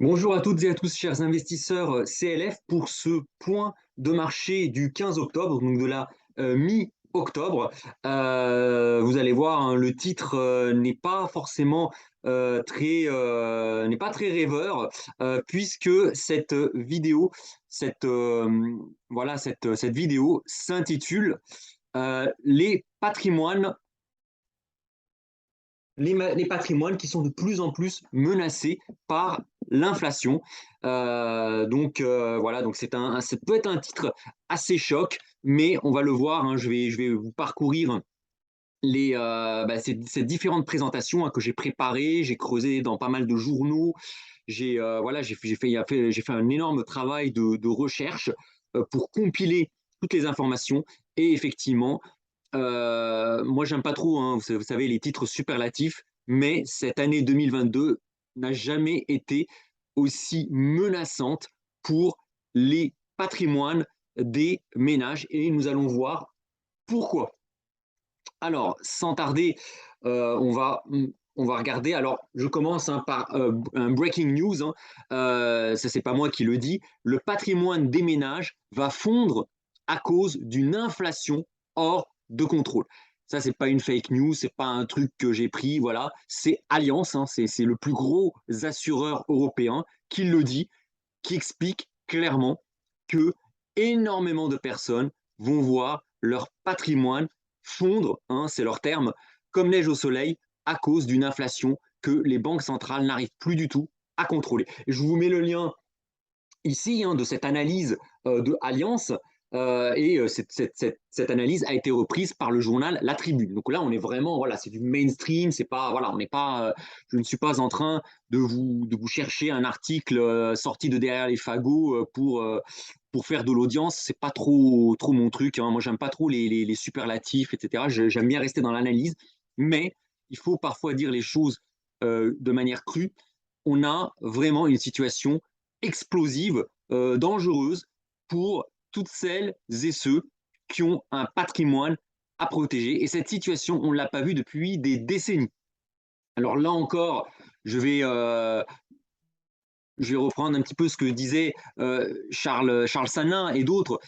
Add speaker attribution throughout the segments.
Speaker 1: Bonjour à toutes et à tous, chers investisseurs CLF, pour ce point de marché du 15 octobre, donc de la mi-octobre. Vous allez voir, hein, le titre n'est pas forcément n'est pas très rêveur, puisque cette vidéo, cette vidéo s'intitule Les patrimoines les patrimoines qui sont de plus en plus menacés par l'inflation. Voilà, donc ça peut être un titre assez choc, mais on va le voir, hein, je vais vous parcourir ces différentes présentations, hein, que j'ai préparées, j'ai creusé dans pas mal de journaux, j'ai fait un énorme travail de recherche pour compiler toutes les informations. Et effectivement, moi, j'aime pas trop, hein, vous savez, les titres superlatifs, mais cette année 2022 n'a jamais été aussi menaçante pour les patrimoines des ménages et nous allons voir pourquoi. Alors, sans tarder, on va regarder. Alors, je commence, hein, par un breaking news, hein. Ça, c'est pas moi qui le dis. Le patrimoine des ménages va fondre à cause d'une inflation hors de contrôle. Ça, c'est pas une fake news, c'est pas un truc que j'ai pris, voilà. C'est Allianz, hein, c'est le plus gros assureur européen qui le dit, qui explique clairement que énormément de personnes vont voir leur patrimoine fondre, hein, c'est leur terme, comme neige au soleil, à cause d'une inflation que les banques centrales n'arrivent plus du tout à contrôler. Et je vous mets le lien ici, hein, de cette analyse de Alliance. Cette analyse a été reprise par le journal La Tribune. Donc là, on est vraiment, voilà, c'est du mainstream, c'est pas, voilà, on n'est pas, je ne suis pas en train de vous chercher un article sorti de derrière les fagots pour faire de l'audience. C'est pas trop mon truc, hein. Moi, j'aime pas trop les superlatifs, etc. J'aime bien rester dans l'analyse, mais il faut parfois dire les choses de manière crue. On a vraiment une situation explosive, dangereuse pour toutes celles et ceux qui ont un patrimoine à protéger. Et cette situation, on ne l'a pas vue depuis des décennies. Alors là encore, je vais, euh, je vais reprendre un petit peu ce que disait Charles Sanin et d'autres.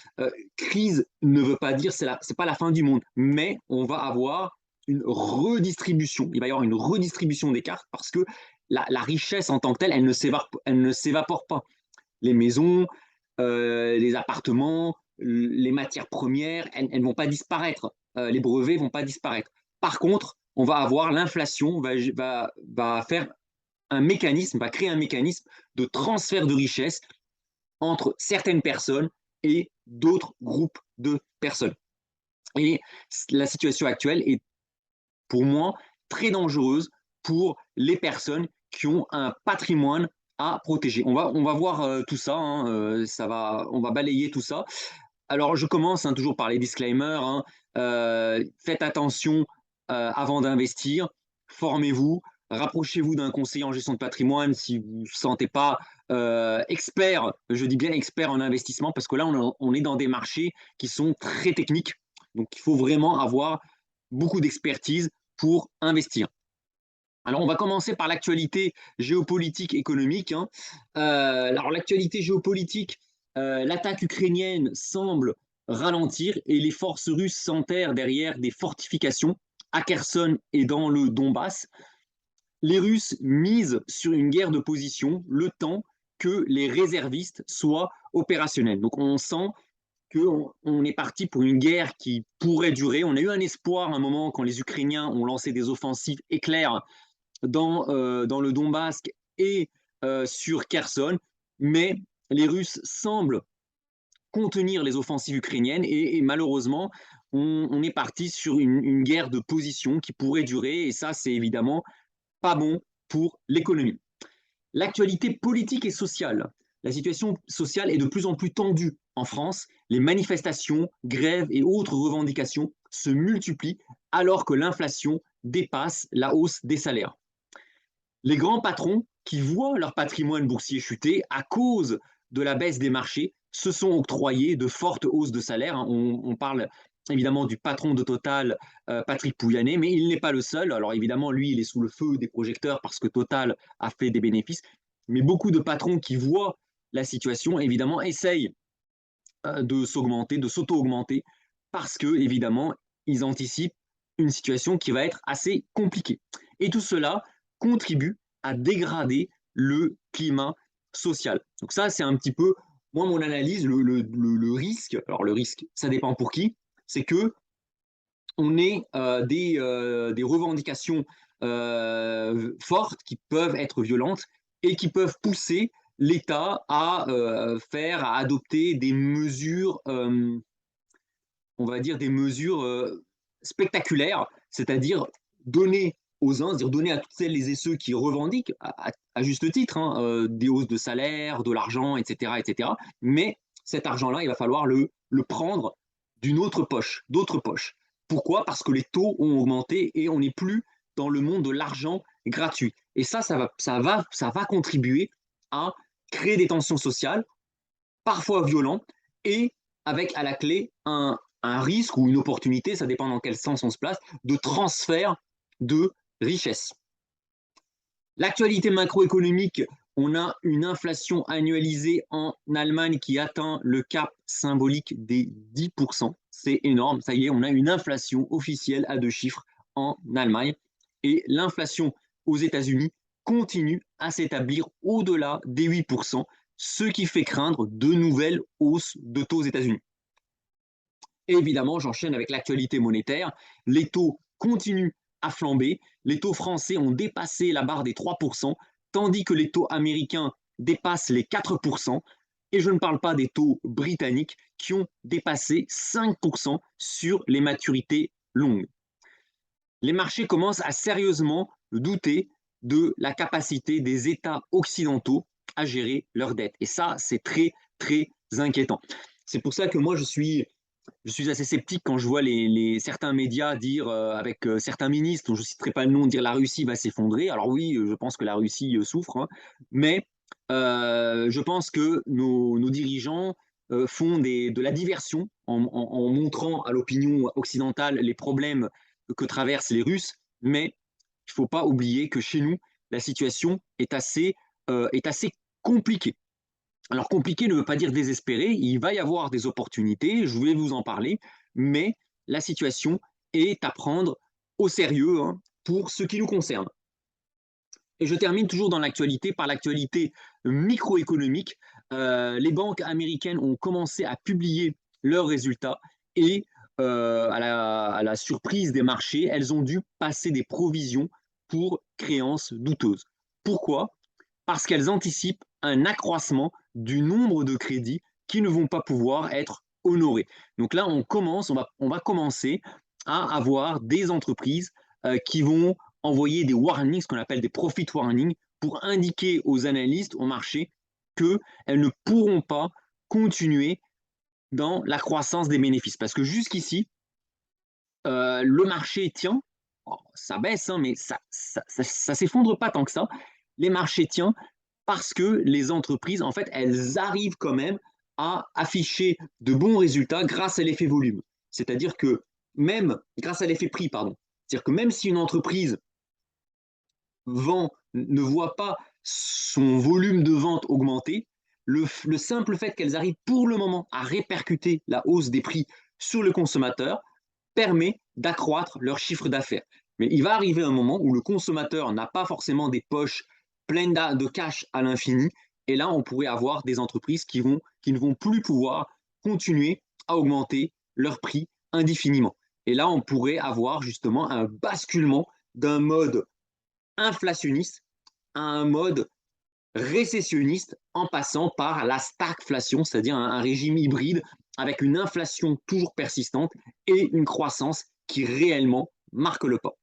Speaker 1: Crise ne veut pas dire c'est pas la fin du monde, mais on va avoir une redistribution. Il va y avoir une redistribution des cartes parce que la richesse en tant que telle, elle ne s'évapore pas. Les maisons, les appartements, les matières premières, elles ne vont pas disparaître. Les brevets ne vont pas disparaître. Par contre, on va avoir l'inflation, va faire un mécanisme, va créer un mécanisme de transfert de richesse entre certaines personnes et d'autres groupes de personnes. Et la situation actuelle est, pour moi, très dangereuse pour les personnes qui ont un patrimoine à protéger. On va voir tout ça, hein, on va balayer tout ça. Alors, je commence, hein, toujours par les disclaimers, hein. Faites attention avant d'investir, formez-vous, rapprochez-vous d'un conseiller en gestion de patrimoine si vous ne vous sentez pas expert, je dis bien expert en investissement, parce que là, on est dans des marchés qui sont très techniques. Donc, il faut vraiment avoir beaucoup d'expertise pour investir. Alors, on va commencer par l'actualité géopolitique économique, hein. Alors, l'actualité géopolitique, l'attaque ukrainienne semble ralentir et les forces russes s'enterrent derrière des fortifications à Kherson et dans le Donbass. Les Russes misent sur une guerre de position le temps que les réservistes soient opérationnels. Donc, on sent qu'on est parti pour une guerre qui pourrait durer. On a eu un espoir à un moment quand les Ukrainiens ont lancé des offensives éclairs dans le Donbass et sur Kherson, mais les Russes semblent contenir les offensives ukrainiennes et malheureusement, on est parti sur une guerre de position qui pourrait durer et ça, c'est évidemment pas bon pour l'économie. L'actualité politique et sociale. La situation sociale est de plus en plus tendue en France. Les manifestations, grèves et autres revendications se multiplient alors que l'inflation dépasse la hausse des salaires. Les grands patrons qui voient leur patrimoine boursier chuter à cause de la baisse des marchés se sont octroyés de fortes hausses de salaire. On parle évidemment du patron de Total, Patrick Pouyanné, mais il n'est pas le seul. Alors évidemment, lui, il est sous le feu des projecteurs parce que Total a fait des bénéfices. mais beaucoup de patrons qui voient la situation, évidemment, essayent de s'augmenter, de s'auto-augmenter, parce que, évidemment, ils anticipent une situation qui va être assez compliquée. Et tout cela contribue à dégrader le climat social. Donc ça, c'est un petit peu, moi, mon analyse, le risque. Alors le risque, ça dépend pour qui, c'est que on ait des revendications fortes qui peuvent être violentes et qui peuvent pousser l'État à adopter des mesures, on va dire des mesures spectaculaires, c'est-à-dire donner aux uns, c'est-à-dire donner à toutes celles et ceux qui revendiquent, à juste titre, hein, des hausses de salaire, de l'argent, etc., etc. Mais cet argent-là, il va falloir le prendre d'une autre poche, d'autres poches. Pourquoi? Parce que les taux ont augmenté et on n'est plus dans le monde de l'argent gratuit. Et ça va contribuer à créer des tensions sociales, parfois violentes, et avec à la clé un risque ou une opportunité, ça dépend dans quel sens on se place, de transfert de richesse. L'actualité macroéconomique, on a une inflation annualisée en Allemagne qui atteint le cap symbolique des 10%. C'est énorme, ça y est, on a une inflation officielle à 2 chiffres en Allemagne. Et l'inflation aux États-Unis continue à s'établir au-delà des 8%, ce qui fait craindre de nouvelles hausses de taux aux États-Unis. Et évidemment, j'enchaîne avec l'actualité monétaire. Les taux continuent à flamber. Les taux français ont dépassé la barre des 3%, tandis que les taux américains dépassent les 4%. Et je ne parle pas des taux britanniques qui ont dépassé 5% sur les maturités longues. Les marchés commencent à sérieusement douter de la capacité des États occidentaux à gérer leurs dettes. Et ça, c'est très, très inquiétant. C'est pour ça que moi, je suis assez sceptique quand je vois certains médias dire, avec certains ministres, dont je ne citerai pas le nom, dire la Russie va s'effondrer. Alors oui, je pense que la Russie souffre, hein, mais je pense que nos dirigeants font de la diversion en montrant à l'opinion occidentale les problèmes que traversent les Russes, mais il ne faut pas oublier que chez nous, la situation est assez compliquée. Alors compliqué ne veut pas dire désespéré, il va y avoir des opportunités, je vais vous en parler, mais la situation est à prendre au sérieux, hein, pour ce qui nous concerne. Et je termine toujours dans l'actualité par l'actualité microéconomique. Les banques américaines ont commencé à publier leurs résultats et à la surprise des marchés, elles ont dû passer des provisions pour créances douteuses. Pourquoi? Parce qu'elles anticipent un accroissement du nombre de crédits qui ne vont pas pouvoir être honorés. Donc là, on va commencer à avoir des entreprises qui vont envoyer des warnings, ce qu'on appelle des profit warnings, pour indiquer aux analystes, au marché, qu'elles ne pourront pas continuer dans la croissance des bénéfices. Parce que jusqu'ici, le marché tient, ça baisse, hein, mais ça s'effondre pas tant que ça. Les marchés tiennent parce que les entreprises, en fait, elles arrivent quand même à afficher de bons résultats grâce à l'effet volume. C'est-à-dire que même, grâce à l'effet prix, pardon. C'est-à-dire que même si une entreprise ne voit pas son volume de vente augmenter, le simple fait qu'elles arrivent pour le moment à répercuter la hausse des prix sur le consommateur permet d'accroître leur chiffre d'affaires. Mais il va arriver un moment où le consommateur n'a pas forcément des poches pleines de cash à l'infini, et là, on pourrait avoir des entreprises qui ne vont plus pouvoir continuer à augmenter leur prix indéfiniment. Et là, on pourrait avoir justement un basculement d'un mode inflationniste à un mode récessionniste en passant par la stagflation, c'est-à-dire un régime hybride avec une inflation toujours persistante et une croissance qui réellement marque le pas.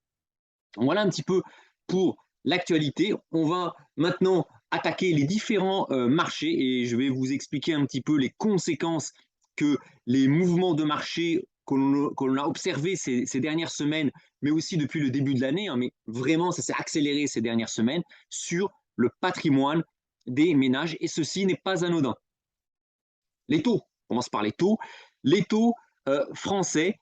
Speaker 1: Voilà un petit peu pour l'actualité. On va maintenant attaquer les différents marchés et je vais vous expliquer un petit peu les conséquences que les mouvements de marché que l'on a observés ces dernières semaines, mais aussi depuis le début de l'année, hein, mais vraiment ça s'est accéléré ces dernières semaines, sur le patrimoine des ménages, et ceci n'est pas anodin. Les taux, on commence par les taux. Les taux français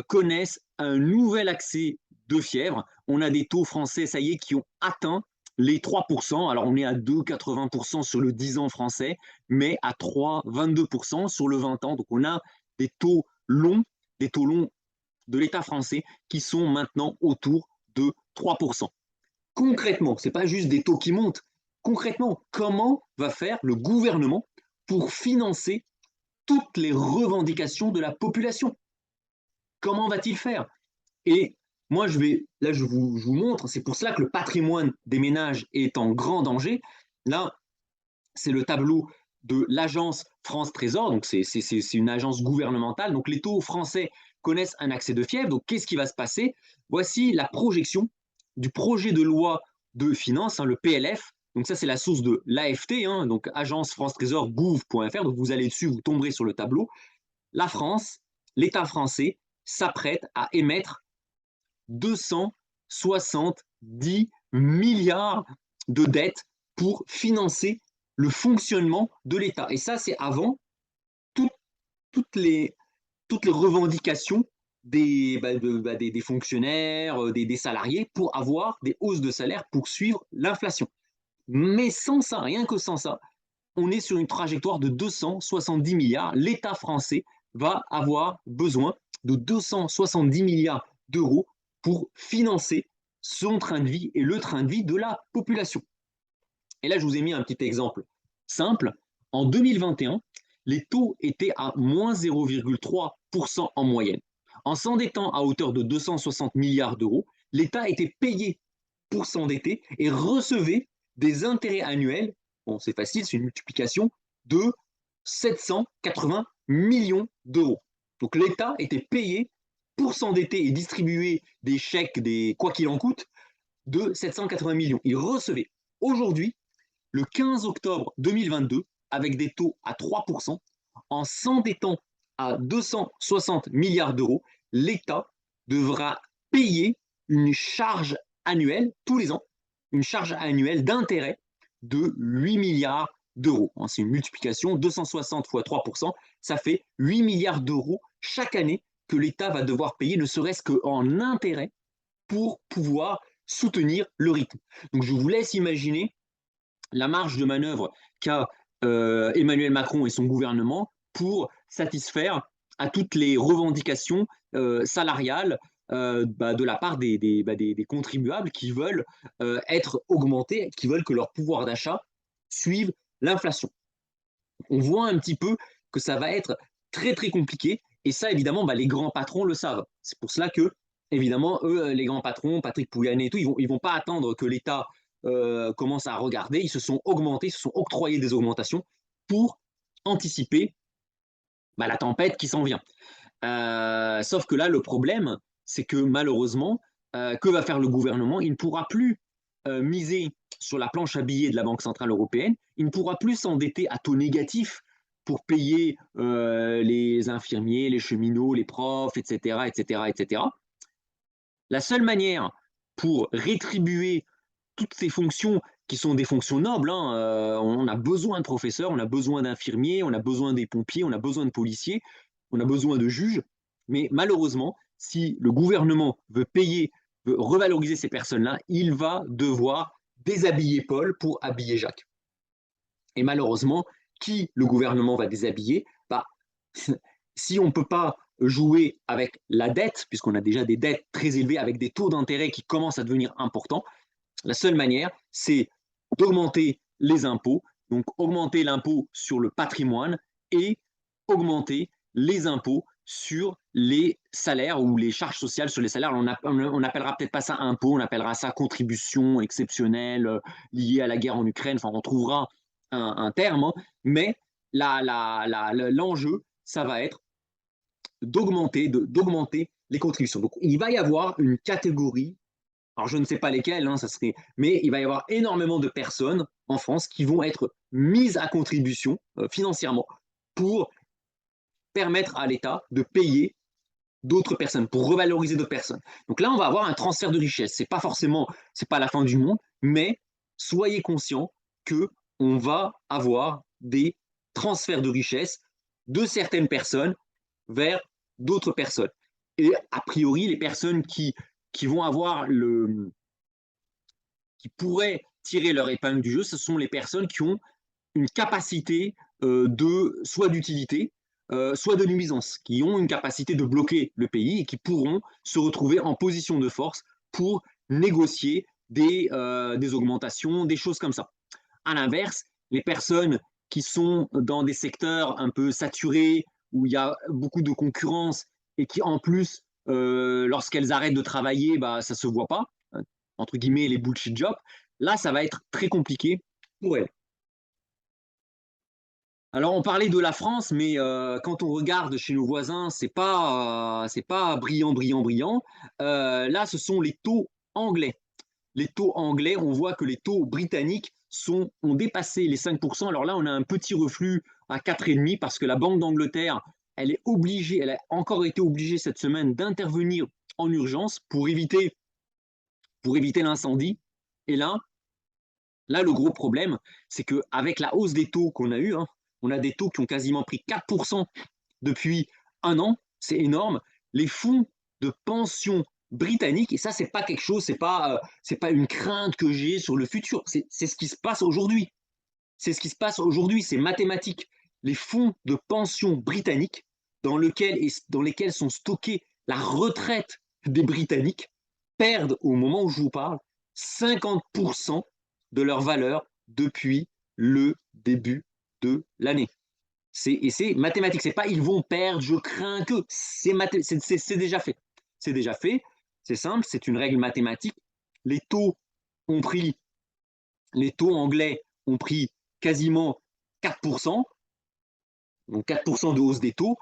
Speaker 1: connaissent un nouvel accès de fièvre. On a des taux français, ça y est, qui ont atteint les 3%. Alors, on est à 2,80% sur le 10 ans français, mais à 3,22% sur le 20 ans. Donc, on a des taux longs de l'État français qui sont maintenant autour de 3%. Concrètement, ce n'est pas juste des taux qui montent. Concrètement, comment va faire le gouvernement pour financer toutes les revendications de la population? Comment va-t-il faire? Et moi, là, je vous montre, c'est pour cela que le patrimoine des ménages est en grand danger. Là, c'est le tableau de l'agence France Trésor, donc c'est une agence gouvernementale. Donc les taux français connaissent un accès de fièvre. Donc qu'est-ce qui va se passer? Voici la projection du projet de loi de finances, le PLF. Donc ça, c'est la source de l'AFT, donc agence France Trésor gouv.fr. Donc vous allez dessus, vous tomberez sur le tableau. La France, l'État français, s'apprête à émettre 270 milliards de dettes pour financer le fonctionnement de l'État. Et ça, c'est avant toutes les revendications des fonctionnaires, des salariés pour avoir des hausses de salaire pour suivre l'inflation. Mais sans ça, rien que sans ça, on est sur une trajectoire de 270 milliards. L'État français va avoir besoin de 270 milliards d'euros pour financer son train de vie et le train de vie de la population. Et là, je vous ai mis un petit exemple simple. En 2021, les taux étaient à moins 0,3% en moyenne. En s'endettant à hauteur de 260 milliards d'euros, l'État était payé pour s'endetter et recevait des intérêts annuels, bon c'est facile, c'est une multiplication, de 780 millions d'euros. Donc l'État était payé pour s'endetter et distribuer des chèques, des quoi qu'il en coûte, de 780 millions. Il recevait. Aujourd'hui, le 15 octobre 2022, avec des taux à 3%, en s'endettant à 260 milliards d'euros, l'État devra payer une charge annuelle, tous les ans, une charge annuelle d'intérêt de 8 milliards d'euros. C'est une multiplication, 260 fois 3%, ça fait 8 milliards d'euros chaque année que l'État va devoir payer, ne serait-ce qu'en intérêt, pour pouvoir soutenir le rythme. Donc je vous laisse imaginer la marge de manœuvre qu'a Emmanuel Macron et son gouvernement pour satisfaire à toutes les revendications salariales de la part des contribuables qui veulent être augmentés, qui veulent que leur pouvoir d'achat suive l'inflation. On voit un petit peu que ça va être très très compliqué et ça évidemment les grands patrons le savent. C'est pour cela que évidemment eux les grands patrons, Patrick Pouyanné et tout, ils vont pas attendre que l'État commence à regarder, ils se sont augmentés, ils se sont octroyés des augmentations pour anticiper la tempête qui s'en vient. Sauf que là, le problème, c'est que malheureusement, que va faire le gouvernement? Il ne pourra plus miser sur la planche à billets de la Banque Centrale Européenne, il ne pourra plus s'endetter à taux négatif pour payer les infirmiers, les cheminots, les profs, etc., etc., etc. La seule manière pour rétribuer toutes ces fonctions qui sont des fonctions nobles, on a besoin de professeurs, on a besoin d'infirmiers, on a besoin des pompiers, on a besoin de policiers, on a besoin de juges, mais malheureusement, si le gouvernement veut payer, veut revaloriser ces personnes-là, il va devoir déshabiller Paul pour habiller Jacques. Et malheureusement, qui le gouvernement va déshabiller? Si on ne peut pas jouer avec la dette, puisqu'on a déjà des dettes très élevées avec des taux d'intérêt qui commencent à devenir importants, la seule manière, c'est d'augmenter les impôts, donc augmenter l'impôt sur le patrimoine et augmenter les impôts sur les salaires ou les charges sociales sur les salaires. On n'appellera peut-être pas ça impôt, on appellera ça contribution exceptionnelle liée à la guerre en Ukraine. Enfin, on trouvera un terme, mais l'enjeu, ça va être d'augmenter les contributions. Donc, il va y avoir une catégorie, alors je ne sais pas lesquelles, mais il va y avoir énormément de personnes en France qui vont être mises à contribution financièrement pour permettre à l'État de payer d'autres personnes, pour revaloriser d'autres personnes. Donc là, on va avoir un transfert de richesse. C'est pas la fin du monde, mais soyez conscients qu'on va avoir des transferts de richesse de certaines personnes vers d'autres personnes. Et a priori, les personnes qui vont avoir qui pourraient tirer leur épingle du jeu, ce sont les personnes qui ont une capacité soit d'utilité, soit de nuisance, qui ont une capacité de bloquer le pays et qui pourront se retrouver en position de force pour négocier des augmentations, des choses comme ça. À l'inverse, les personnes qui sont dans des secteurs un peu saturés, où il y a beaucoup de concurrence et qui en plus, lorsqu'elles arrêtent de travailler, bah, ça ne se voit pas, entre guillemets, les bullshit jobs, là, ça va être très compliqué pour elles. Alors, on parlait de la France, mais quand on regarde chez nos voisins, c'est pas brillant, brillant, brillant. Là, ce sont les taux anglais. Les taux anglais, on voit que les taux britanniques ont dépassé les 5%. Alors là, on a un petit reflux à 4,5 parce que la Banque d'Angleterre, elle a encore été obligée cette semaine d'intervenir en urgence pour éviter l'incendie. Et là, le gros problème, c'est qu'avec la hausse des taux qu'on a eu, hein, on a des taux qui ont quasiment pris 4% depuis un an, c'est énorme. Les fonds de pension britanniques, et ça, c'est pas quelque chose, c'est pas une crainte que j'ai sur le futur, c'est ce qui se passe aujourd'hui. C'est ce qui se passe aujourd'hui, c'est mathématique. Les fonds de pension britanniques, dans lesquels sont stockés la retraite des Britanniques, perdent, au moment où je vous parle, 50% de leur valeur depuis le début de l'année. Et c'est mathématique. C'est pas ils vont perdre, je crains que. C'est déjà fait. C'est déjà fait. C'est simple, c'est une règle mathématique. Les taux ont pris, les taux anglais ont pris quasiment 4%, donc 4% de hausse des taux.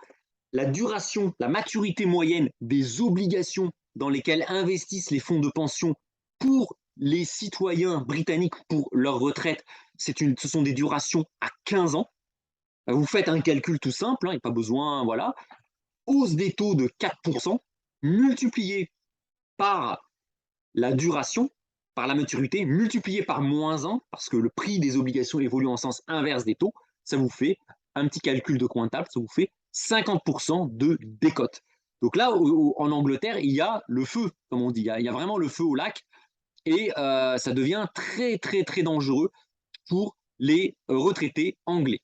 Speaker 1: La duration, la maturité moyenne des obligations dans lesquelles investissent les fonds de pension pour les citoyens britanniques pour leur retraite, ce sont des durations à 15 ans. Vous faites un calcul tout simple, il n'y a pas besoin, voilà. Hausse des taux de 4%, multiplié par la duration, par la maturité, multiplié par -1, parce que le prix des obligations évolue en sens inverse des taux, ça vous fait un petit calcul de comptable, ça vous fait 50% de décote. Donc là, en Angleterre, il y a le feu, comme on dit, il y a vraiment le feu au lac, et ça devient très, très, très dangereux pour les retraités anglais.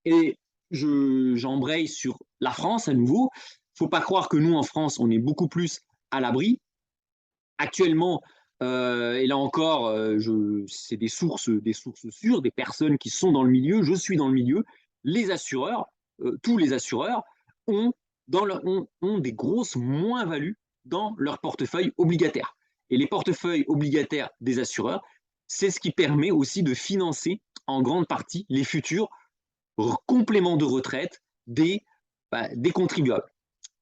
Speaker 1: Et j'embraye sur la France à nouveau. Il ne faut pas croire que nous, en France, on est beaucoup plus à l'abri. Actuellement, et là encore, c'est des sources sûres, des personnes qui sont dans le milieu, je suis dans le milieu, les assureurs, tous les assureurs, ont, ont des grosses moins-values dans leur portefeuille obligataire. Et les portefeuilles obligataires des assureurs, c'est ce qui permet aussi de financer en grande partie les futurs compléments de retraite des contribuables.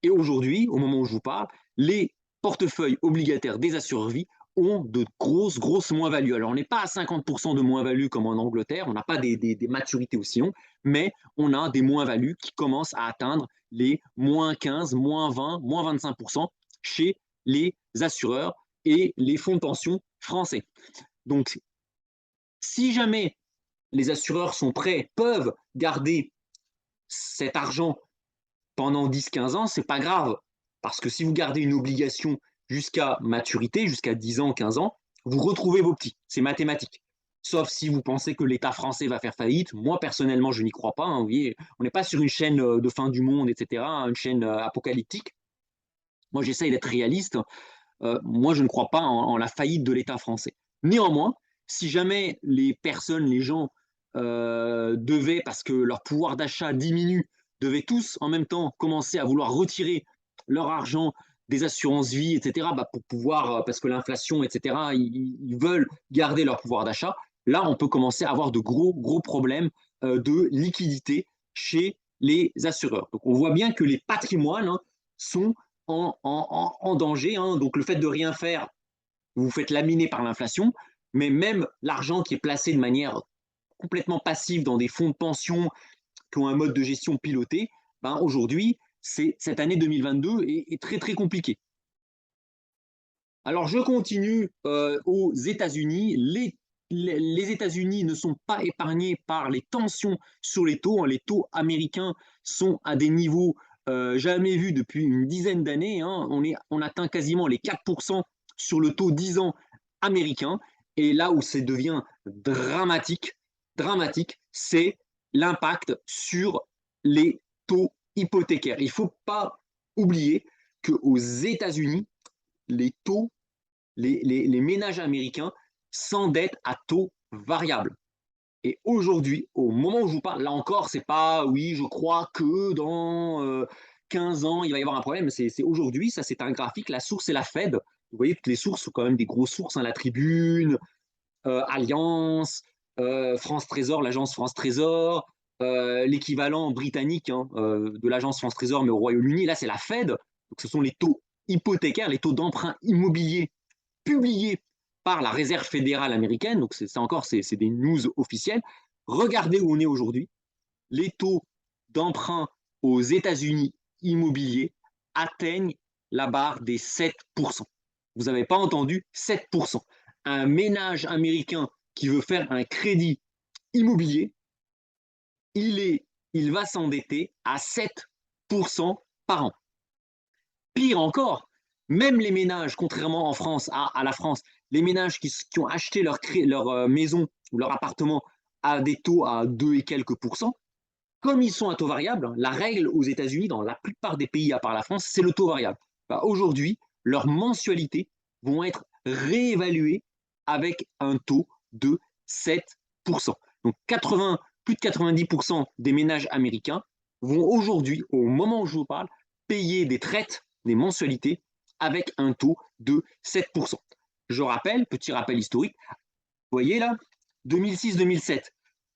Speaker 1: Et aujourd'hui, au moment où je vous parle, les portefeuilles obligataires des assureurs-vie ont de grosses, grosses moins-values. Alors, on n'est pas à 50% de moins-value comme en Angleterre, on n'a pas des maturités aussi longues, mais on a des moins-values qui commencent à atteindre les -15, -20, -25% chez les assureurs et les fonds de pension français. Donc, si jamais les assureurs sont prêts, peuvent garder cet argent pendant 10-15 ans, c'est pas grave. Parce que si vous gardez une obligation jusqu'à maturité, jusqu'à 10 ans, 15 ans, vous retrouvez vos petits. C'est mathématique. Sauf si vous pensez que l'État français va faire faillite. Moi, personnellement, je n'y crois pas. Vous voyez, on n'est pas sur une chaîne de fin du monde, etc., une chaîne apocalyptique. Moi, j'essaye d'être réaliste. Moi, je ne crois pas en la faillite de l'État français. Néanmoins, si jamais les personnes, les gens devaient, parce que leur pouvoir d'achat diminue, devaient tous en même temps commencer à vouloir retirer leur argent des assurances vie, etc., bah, pour pouvoir, parce que l'inflation, etc., ils veulent garder leur pouvoir d'achat, là, on peut commencer à avoir de gros, gros problèmes de liquidité chez les assureurs. Donc, on voit bien que les patrimoines sont en danger. Donc, le fait de rien faire, vous vous faites laminer par l'inflation, mais même l'argent qui est placé de manière complètement passive dans des fonds de pension qui ont un mode de gestion piloté, ben aujourd'hui, cette année 2022 est très très compliquée. Alors je continue aux États-Unis. Les États-Unis ne sont pas épargnés par les tensions sur les taux. Les taux américains sont à des niveaux jamais vus depuis une dizaine d'années. On atteint quasiment les 4% sur le taux 10 ans américain. Et là où ça devient dramatique, dramatique, c'est l'impact sur les taux hypothécaires. Il ne faut pas oublier qu'aux États-Unis, les taux, les ménages américains s'endettent à taux variable. Et aujourd'hui, au moment où je vous parle, là encore, c'est pas oui, je crois que dans 15 ans, il va y avoir un problème. C'est aujourd'hui, ça c'est un graphique. La source, c'est la Fed. Vous voyez, toutes les sources sont quand même des grosses sources, hein, la Tribune, Alliance, France Trésor, l'agence France Trésor, l'équivalent britannique, hein, de l'agence France Trésor, mais au Royaume-Uni. Là, c'est la Fed. Donc, ce sont les taux hypothécaires, les taux d'emprunt immobilier publiés par la Réserve fédérale américaine. Donc, ça encore, c'est des news officielles. Regardez où on est aujourd'hui. Les taux d'emprunt aux États-Unis immobiliers atteignent la barre des 7%. Vous n'avez pas entendu, 7%. Un ménage américain qui veut faire un crédit immobilier, il va s'endetter à 7% par an. Pire encore, même les ménages, contrairement en France, à la France, les ménages qui ont acheté leur maison ou leur appartement à des taux à 2 et quelques pourcents, comme ils sont à taux variable, la règle aux États-Unis, dans la plupart des pays à part la France, c'est le taux variable. Bah, aujourd'hui, leurs mensualités vont être réévaluées avec un taux de 7%. Donc 80, plus de 90% des ménages américains vont aujourd'hui, au moment où je vous parle, payer des traites, des mensualités avec un taux de 7%. Je rappelle, petit rappel historique, vous voyez là, 2006-2007,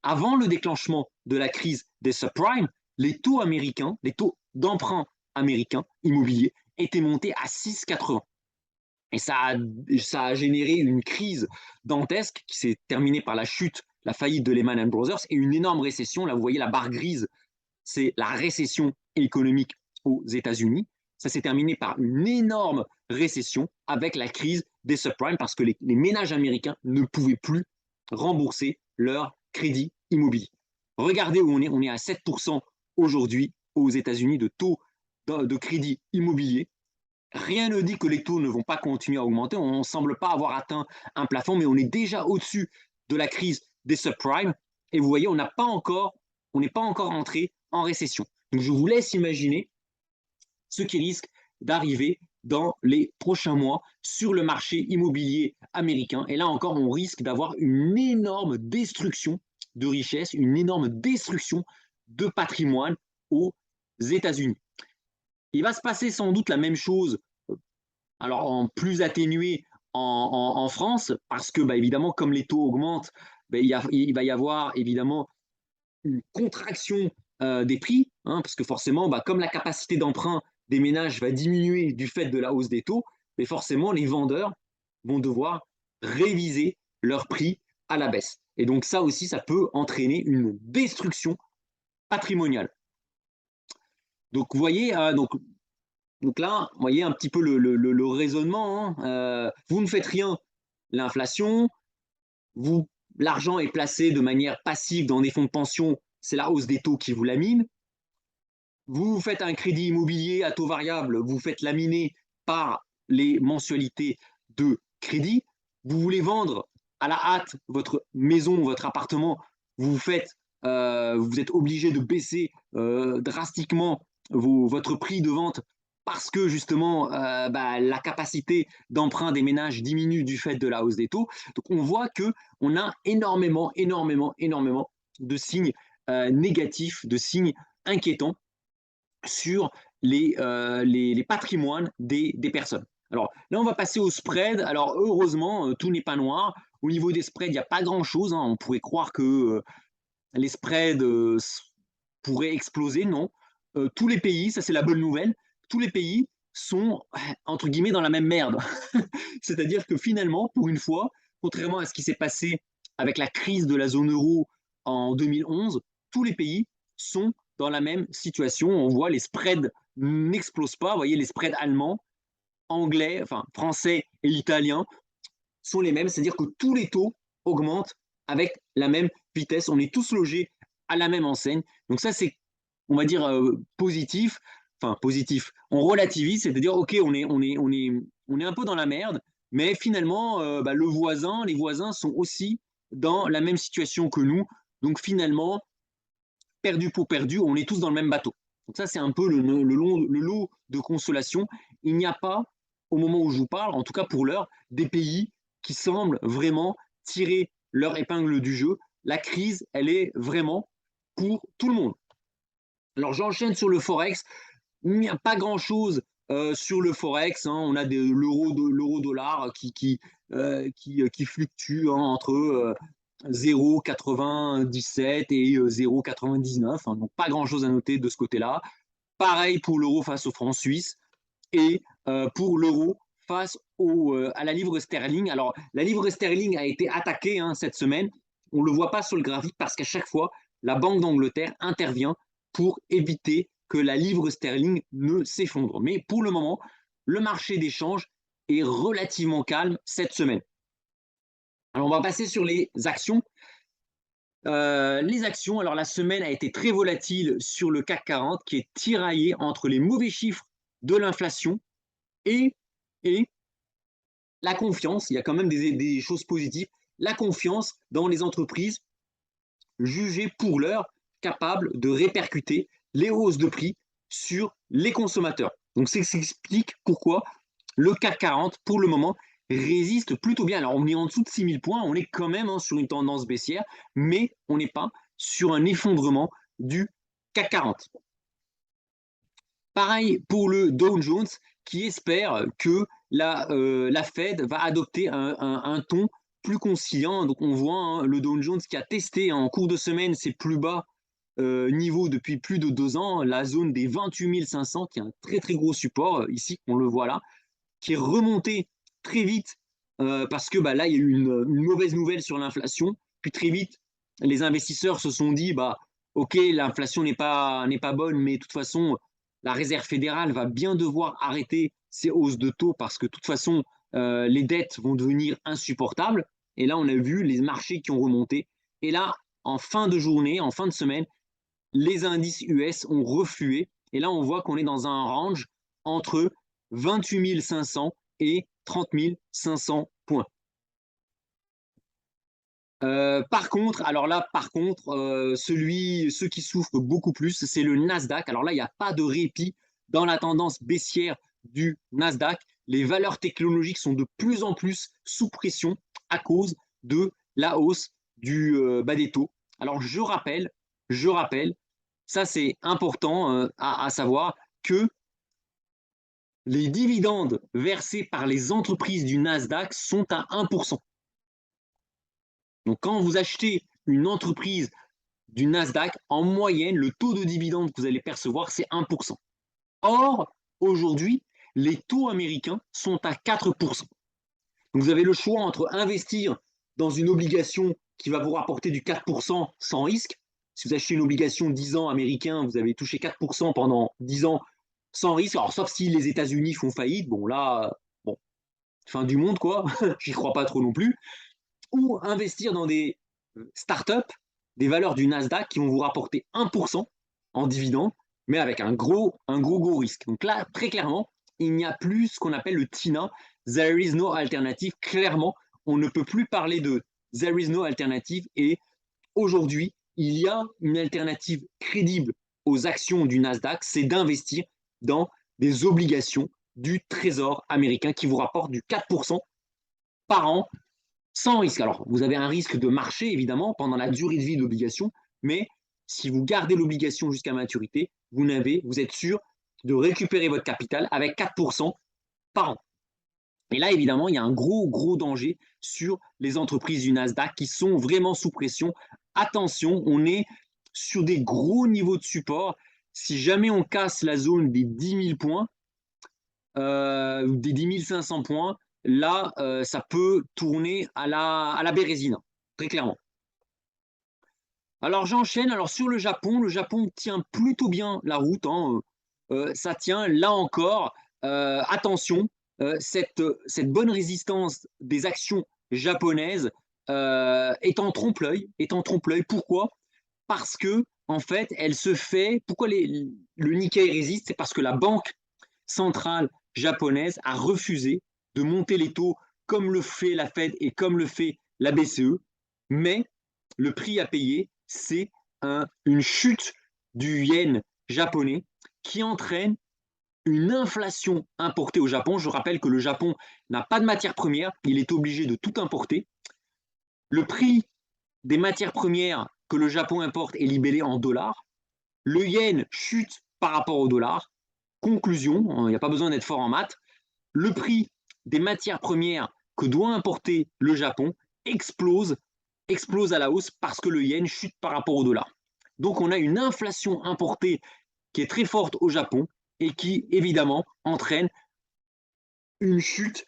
Speaker 1: avant le déclenchement de la crise des subprimes, les taux américains, les taux d'emprunt américains immobiliers étaient montés à 6,80. Et ça a généré une crise dantesque qui s'est terminée par la chute, la faillite de Lehman Brothers et une énorme récession. Là, vous voyez la barre grise, c'est la récession économique aux États-Unis. Ça s'est terminé par une énorme récession avec la crise des subprimes parce que les ménages américains ne pouvaient plus rembourser leur crédit immobilier. Regardez où on est à 7% aujourd'hui aux États-Unis de taux de crédit immobilier. Rien ne dit que les taux ne vont pas continuer à augmenter. On ne semble pas avoir atteint un plafond, mais on est déjà au-dessus de la crise des subprimes. Et vous voyez, on n'est pas encore entré en récession. Donc je vous laisse imaginer ce qui risque d'arriver dans les prochains mois sur le marché immobilier américain. Et là encore, on risque d'avoir une énorme destruction de richesses, une énorme destruction de patrimoine aux États-Unis. Il va se passer sans doute la même chose, alors en plus atténué en France, parce que bah, évidemment, comme les taux augmentent, bah, il va y avoir évidemment une contraction des prix, hein, parce que forcément, bah, comme la capacité d'emprunt des ménages va diminuer du fait de la hausse des taux, mais forcément, les vendeurs vont devoir réviser leurs prix à la baisse. Et donc ça aussi, ça peut entraîner une destruction patrimoniale. Donc vous voyez, donc là, vous voyez un petit peu le raisonnement. Hein. Vous ne faites rien, l'inflation, l'argent est placé de manière passive dans des fonds de pension, c'est la hausse des taux qui vous lamine. Vous faites un crédit immobilier à taux variable, vous faites laminer par les mensualités de crédit. Vous voulez vendre à la hâte votre maison, votre appartement, vous êtes obligé de baisser drastiquement votre prix de vente parce que justement la capacité d'emprunt des ménages diminue du fait de la hausse des taux. Donc on voit qu'on a énormément de signes négatifs, de signes inquiétants sur les patrimoines des personnes. Alors là, on va passer au spread. Alors heureusement, tout n'est pas noir. Au niveau des spreads, il n'y a pas grand-chose. Hein. On pourrait croire que les spreads pourraient exploser. Non. Tous les pays, ça c'est la bonne nouvelle, tous les pays sont, entre guillemets, dans la même merde. C'est-à-dire que finalement, pour une fois, contrairement à ce qui s'est passé avec la crise de la zone euro en 2011, tous les pays sont dans la même situation. On voit les spreads n'explosent pas. Vous voyez, les spreads allemands, anglais, enfin français et italiens sont les mêmes. C'est-à-dire que tous les taux augmentent avec la même vitesse. On est tous logés à la même enseigne. Donc ça, c'est, on va dire, positif. Enfin, positif. On relativise, c'est-à-dire, OK, on est un peu dans la merde, mais finalement, le voisin, les voisins sont aussi dans la même situation que nous. Donc finalement, perdu pour perdu, on est tous dans le même bateau. Donc ça, c'est un peu le lot de consolation. Il n'y a pas, au moment où je vous parle, en tout cas pour l'heure, des pays qui semblent vraiment tirer leur épingle du jeu. La crise, elle est vraiment pour tout le monde. Alors j'enchaîne sur le Forex. Il n'y a pas grand-chose sur le Forex. Hein. On a l'euro-dollar qui fluctue hein, entre 0,97 et 0,99. Hein. Donc pas grand-chose à noter de ce côté-là. Pareil pour l'euro face au franc suisse et pour l'euro face à la livre sterling. Alors la livre sterling a été attaquée hein, cette semaine. On ne le voit pas sur le graphique parce qu'à chaque fois, la Banque d'Angleterre intervient pour éviter que la livre sterling ne s'effondre. Mais pour le moment, le marché des changes est relativement calme cette semaine. Alors on va passer sur les actions. Les actions, alors la semaine a été très volatile sur le CAC 40 qui est tiraillé entre les mauvais chiffres de l'inflation et, et la confiance. Il y a quand même des choses positives. La confiance dans les entreprises jugées pour l'heure capables de répercuter les hausses de prix sur les consommateurs. Donc, ça explique pourquoi le CAC 40, pour le moment, résiste plutôt bien. Alors, on est en dessous de 6000 points, on est quand même hein, sur une tendance baissière, mais on n'est pas sur un effondrement du CAC 40. Pareil pour le Dow Jones, qui espère que la Fed va adopter un ton plus conciliant. Donc, on voit hein, le Dow Jones qui a testé en cours de semaine ses plus bas niveau depuis plus de 2 ans, la zone des 28 500, qui est un très très gros support, ici on le voit là, qui est remonté très vite parce que bah, là il y a eu une mauvaise nouvelle sur l'inflation, puis très vite les investisseurs se sont dit bah ok l'inflation n'est pas bonne, mais de toute façon la Réserve fédérale va bien devoir arrêter ses hausses de taux parce que de toute façon les dettes vont devenir insupportables. Et là on a vu les marchés qui ont remonté. Et là en fin de journée, en fin de semaine, les indices US ont reflué. Et là, on voit qu'on est dans un range entre 28 500 et 30 500 points. Par contre, ceux qui souffrent beaucoup plus, c'est le Nasdaq. Alors là, il n'y a pas de répit dans la tendance baissière du Nasdaq. Les valeurs technologiques sont de plus en plus sous pression à cause de la hausse des taux. Alors je rappelle, ça c'est important à savoir que les dividendes versés par les entreprises du Nasdaq sont à 1%. Donc quand vous achetez une entreprise du Nasdaq, en moyenne, le taux de dividende que vous allez percevoir, c'est 1%. Or, aujourd'hui, les taux américains sont à 4%. Donc vous avez le choix entre investir dans une obligation qui va vous rapporter du 4% sans risque. Si vous achetez une obligation 10 ans américain, vous avez touché 4% pendant 10 ans sans risque. Alors, sauf si les États-Unis font faillite, bon là, bon, fin du monde quoi, j'y crois pas trop non plus. Ou investir dans des startups, des valeurs du Nasdaq qui vont vous rapporter 1% en dividende, mais avec un gros risque. Donc là, très clairement, il n'y a plus ce qu'on appelle le TINA, There is no alternative. Clairement, on ne peut plus parler de There is no alternative. Et aujourd'hui, il y a une alternative crédible aux actions du Nasdaq, c'est d'investir dans des obligations du Trésor américain qui vous rapportent du 4% par an sans risque. Alors, vous avez un risque de marché, évidemment, pendant la durée de vie de l'obligation, mais si vous gardez l'obligation jusqu'à maturité, vous êtes sûr de récupérer votre capital avec 4% par an. Et là, évidemment, il y a un gros danger sur les entreprises du Nasdaq qui sont vraiment sous pression. Attention, on est sur des gros niveaux de support. Si jamais on casse la zone des 10 000 points, des 10 500 points, là, ça peut tourner à la bérésine, très clairement. Alors j'enchaîne. Alors sur le Japon tient plutôt bien la route. Hein. Ça tient là encore. Attention, cette bonne résistance des actions japonaises est en trompe-l'œil. Pourquoi? Parce que en fait, elle se fait. Pourquoi le Nikkei résiste? C'est parce que la banque centrale japonaise a refusé de monter les taux comme le fait la Fed et comme le fait la BCE. mais le prix à payer, c'est une chute du yen japonais qui entraîne une inflation importée au Japon. Je rappelle que le Japon n'a pas de matières premières, il est obligé de tout importer. Le prix des matières premières que le Japon importe est libellé en dollars. Le yen chute par rapport au dollar. Conclusion, il n'y a pas besoin d'être fort en maths, le prix des matières premières que doit importer le Japon explose à la hausse parce que le yen chute par rapport au dollar. Donc on a une inflation importée qui est très forte au Japon et qui évidemment entraîne une chute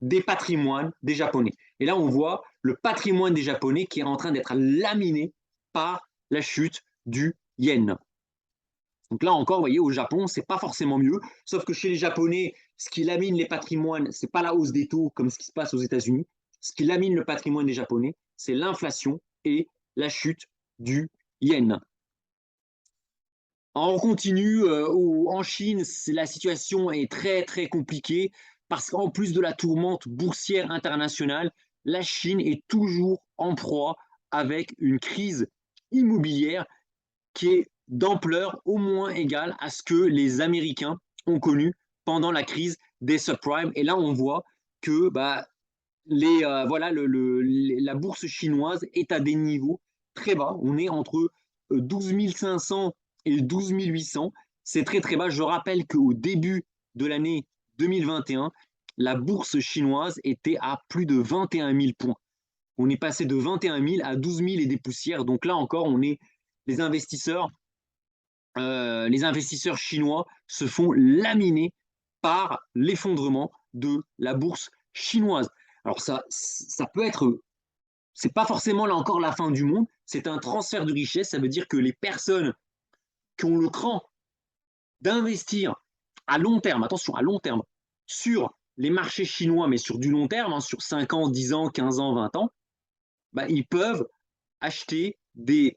Speaker 1: des patrimoines des Japonais. Et là on voit le patrimoine des Japonais qui est en train d'être laminé par la chute du yen. Donc là encore, vous voyez, au Japon, c'est pas forcément mieux. Sauf que chez les Japonais, ce qui lamine les patrimoines, c'est pas la hausse des taux comme ce qui se passe aux États-Unis. Ce qui lamine le patrimoine des Japonais, c'est l'inflation et la chute du yen. On continue en Chine, la situation est très très compliquée parce qu'en plus de la tourmente boursière internationale, la Chine est toujours en proie avec une crise immobilière qui est d'ampleur au moins égale à ce que les Américains ont connu pendant la crise des subprimes. Et là, on voit que la bourse chinoise est à des niveaux très bas. On est entre 12 500 et 12 800. C'est très très bas. Je rappelle qu'au début de l'année 2021, la bourse chinoise était à plus de 21 000 points. On est passé de 21 000 à 12 000 et des poussières. Donc là encore, on est les investisseurs chinois se font laminer par l'effondrement de la bourse chinoise. Alors ça peut être, c'est pas forcément là encore la fin du monde, c'est un transfert de richesse, ça veut dire que les personnes qui ont le cran d'investir à long terme, attention, à long terme, sur les marchés chinois, mais sur du long terme, hein, sur 5 ans, 10 ans, 15 ans, 20 ans, bah, ils peuvent acheter des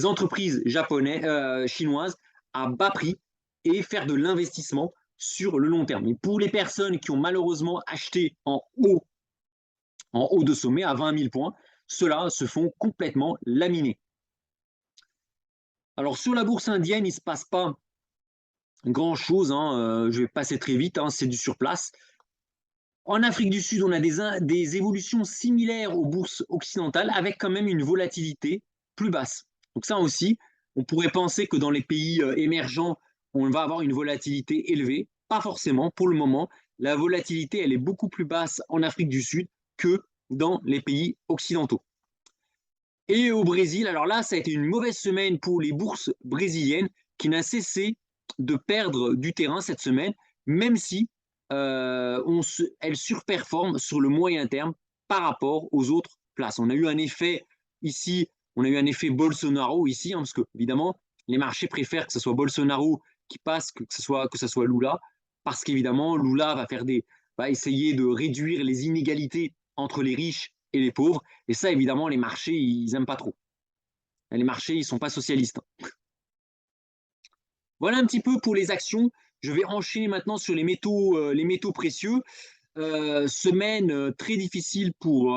Speaker 1: entreprises chinoises à bas prix et faire de l'investissement sur le long terme. Mais pour les personnes qui ont malheureusement acheté en haut de sommet à 20 000 points, ceux-là se font complètement laminer. Alors sur la bourse indienne, il ne se passe pas grand-chose, hein, je vais passer très vite, hein, c'est du surplace. En Afrique du Sud, on a des évolutions similaires aux bourses occidentales avec quand même une volatilité plus basse. Donc ça aussi, on pourrait penser que dans les pays émergents, on va avoir une volatilité élevée. Pas forcément pour le moment. La volatilité, elle est beaucoup plus basse en Afrique du Sud que dans les pays occidentaux. Et au Brésil, alors là, ça a été une mauvaise semaine pour les bourses brésiliennes qui n'a cessé de perdre du terrain cette semaine, même si elle surperforme sur le moyen terme par rapport aux autres places. On a eu un effet ici, on a eu un effet Bolsonaro ici, hein, parce que évidemment, les marchés préfèrent que ce soit Bolsonaro qui passe que ce soit Lula, parce qu'évidemment, Lula va essayer de réduire les inégalités entre les riches et les pauvres. Et ça, évidemment, les marchés, ils n'aiment pas trop. Les marchés, ils ne sont pas socialistes. Voilà un petit peu pour les actions. Je vais enchaîner maintenant sur les métaux précieux. Semaine très difficile pour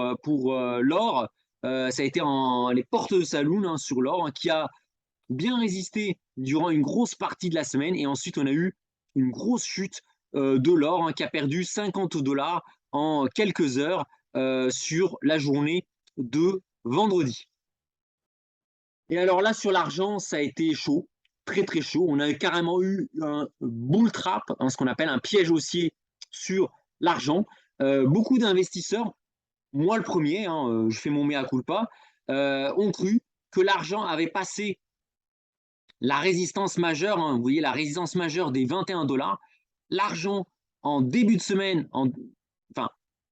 Speaker 1: l'or. Ça a été les portes de saloon hein, sur l'or hein, qui a bien résisté durant une grosse partie de la semaine. Et ensuite, on a eu une grosse chute de l'or hein, qui a perdu 50 $ en quelques heures sur la journée de vendredi. Et alors là, sur l'argent, ça a été chaud, très très chaud. On a carrément eu un bull trap, hein, ce qu'on appelle un piège haussier sur l'argent. Beaucoup d'investisseurs, moi le premier, hein, je fais mon mea culpa, ont cru que l'argent avait passé la résistance majeure, hein, vous voyez la résistance majeure des 21 $. L'argent, en début de semaine, enfin,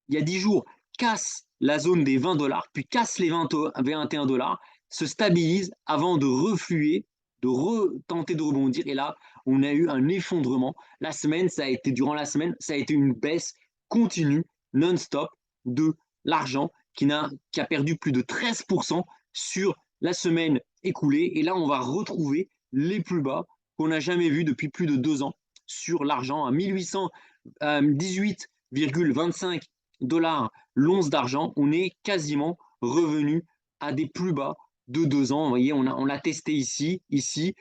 Speaker 1: il y a 10 jours, casse la zone des 20 $, puis casse les 21 $, se stabilise avant de refluer, de retenter de rebondir. Et là, on a eu un effondrement. Durant la semaine, ça a été une baisse continue, non-stop, de l'argent qui a perdu plus de 13% sur la semaine écoulée. Et là, on va retrouver les plus bas qu'on n'a jamais vus depuis plus de 2 ans sur l'argent à 18,25 $ l'once d'argent. On est quasiment revenus à des plus bas de 2 ans. Vous voyez, on l'a testé ici, ici,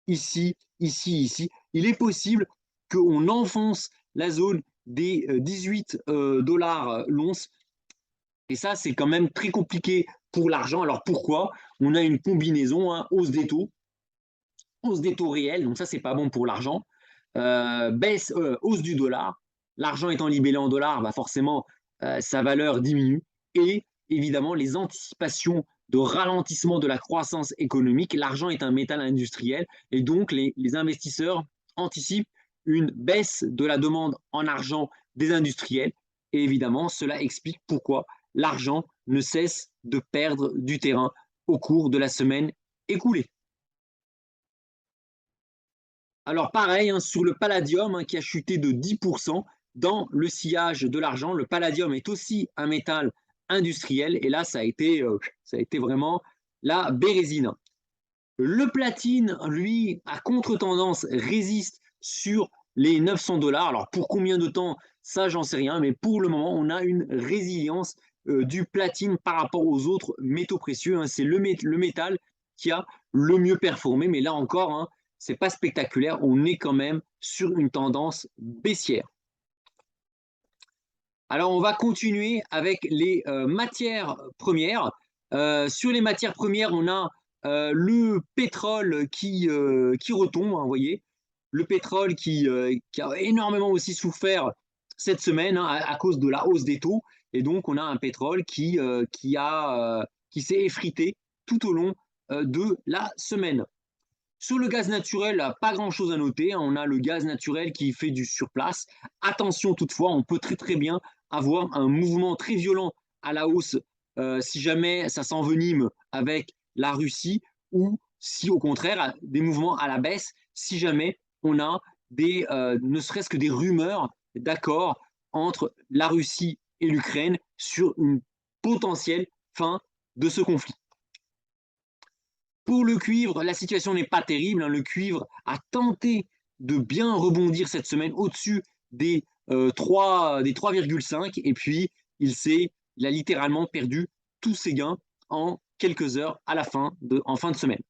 Speaker 1: ici, ici, ici. Il est possible qu'on enfonce la zone des 18 dollars l'once. Et ça, c'est quand même très compliqué pour l'argent. Alors pourquoi? On a une combinaison, hein, hausse des taux réels, donc ça, c'est pas bon pour l'argent. Hausse du dollar. L'argent étant libellé en dollars, bah forcément, sa valeur diminue. Et évidemment, les anticipations de ralentissement de la croissance économique. L'argent est un métal industriel et donc les investisseurs anticipent une baisse de la demande en argent des industriels. Et évidemment, cela explique pourquoi l'argent ne cesse de perdre du terrain au cours de la semaine écoulée. Alors pareil, hein, sur le palladium hein, qui a chuté de 10% dans le sillage de l'argent. Le palladium est aussi un métal industriel et là, ça a été vraiment la bérésine. Le platine, lui, à contre-tendance, résiste sur les 900 dollars. Alors pour combien de temps, ça, j'en sais rien, mais pour le moment, on a une résilience du platine par rapport aux autres métaux précieux. Hein. C'est le métal qui a le mieux performé, mais là encore, hein, c'est pas spectaculaire. On est quand même sur une tendance baissière. Alors, on va continuer avec les matières premières. Sur les matières premières, on a le pétrole qui retombe, hein, vous voyez. Le pétrole qui a énormément aussi souffert cette semaine hein, à cause de la hausse des taux. Et donc, on a un pétrole qui s'est effrité tout au long de la semaine. Sur le gaz naturel, pas grand-chose à noter. On a le gaz naturel qui fait du surplace. Attention toutefois, on peut très très bien avoir un mouvement très violent à la hausse si jamais ça s'envenime avec la Russie ou si au contraire des mouvements à la baisse si jamais on a ne serait-ce que des rumeurs d'accord entre la Russie et l'Ukraine sur une potentielle fin de ce conflit. Pour le cuivre, la situation n'est pas terrible. Hein. Le cuivre a tenté de bien rebondir cette semaine au-dessus des 3,5 et puis il a littéralement perdu tous ses gains en quelques heures en fin de semaine.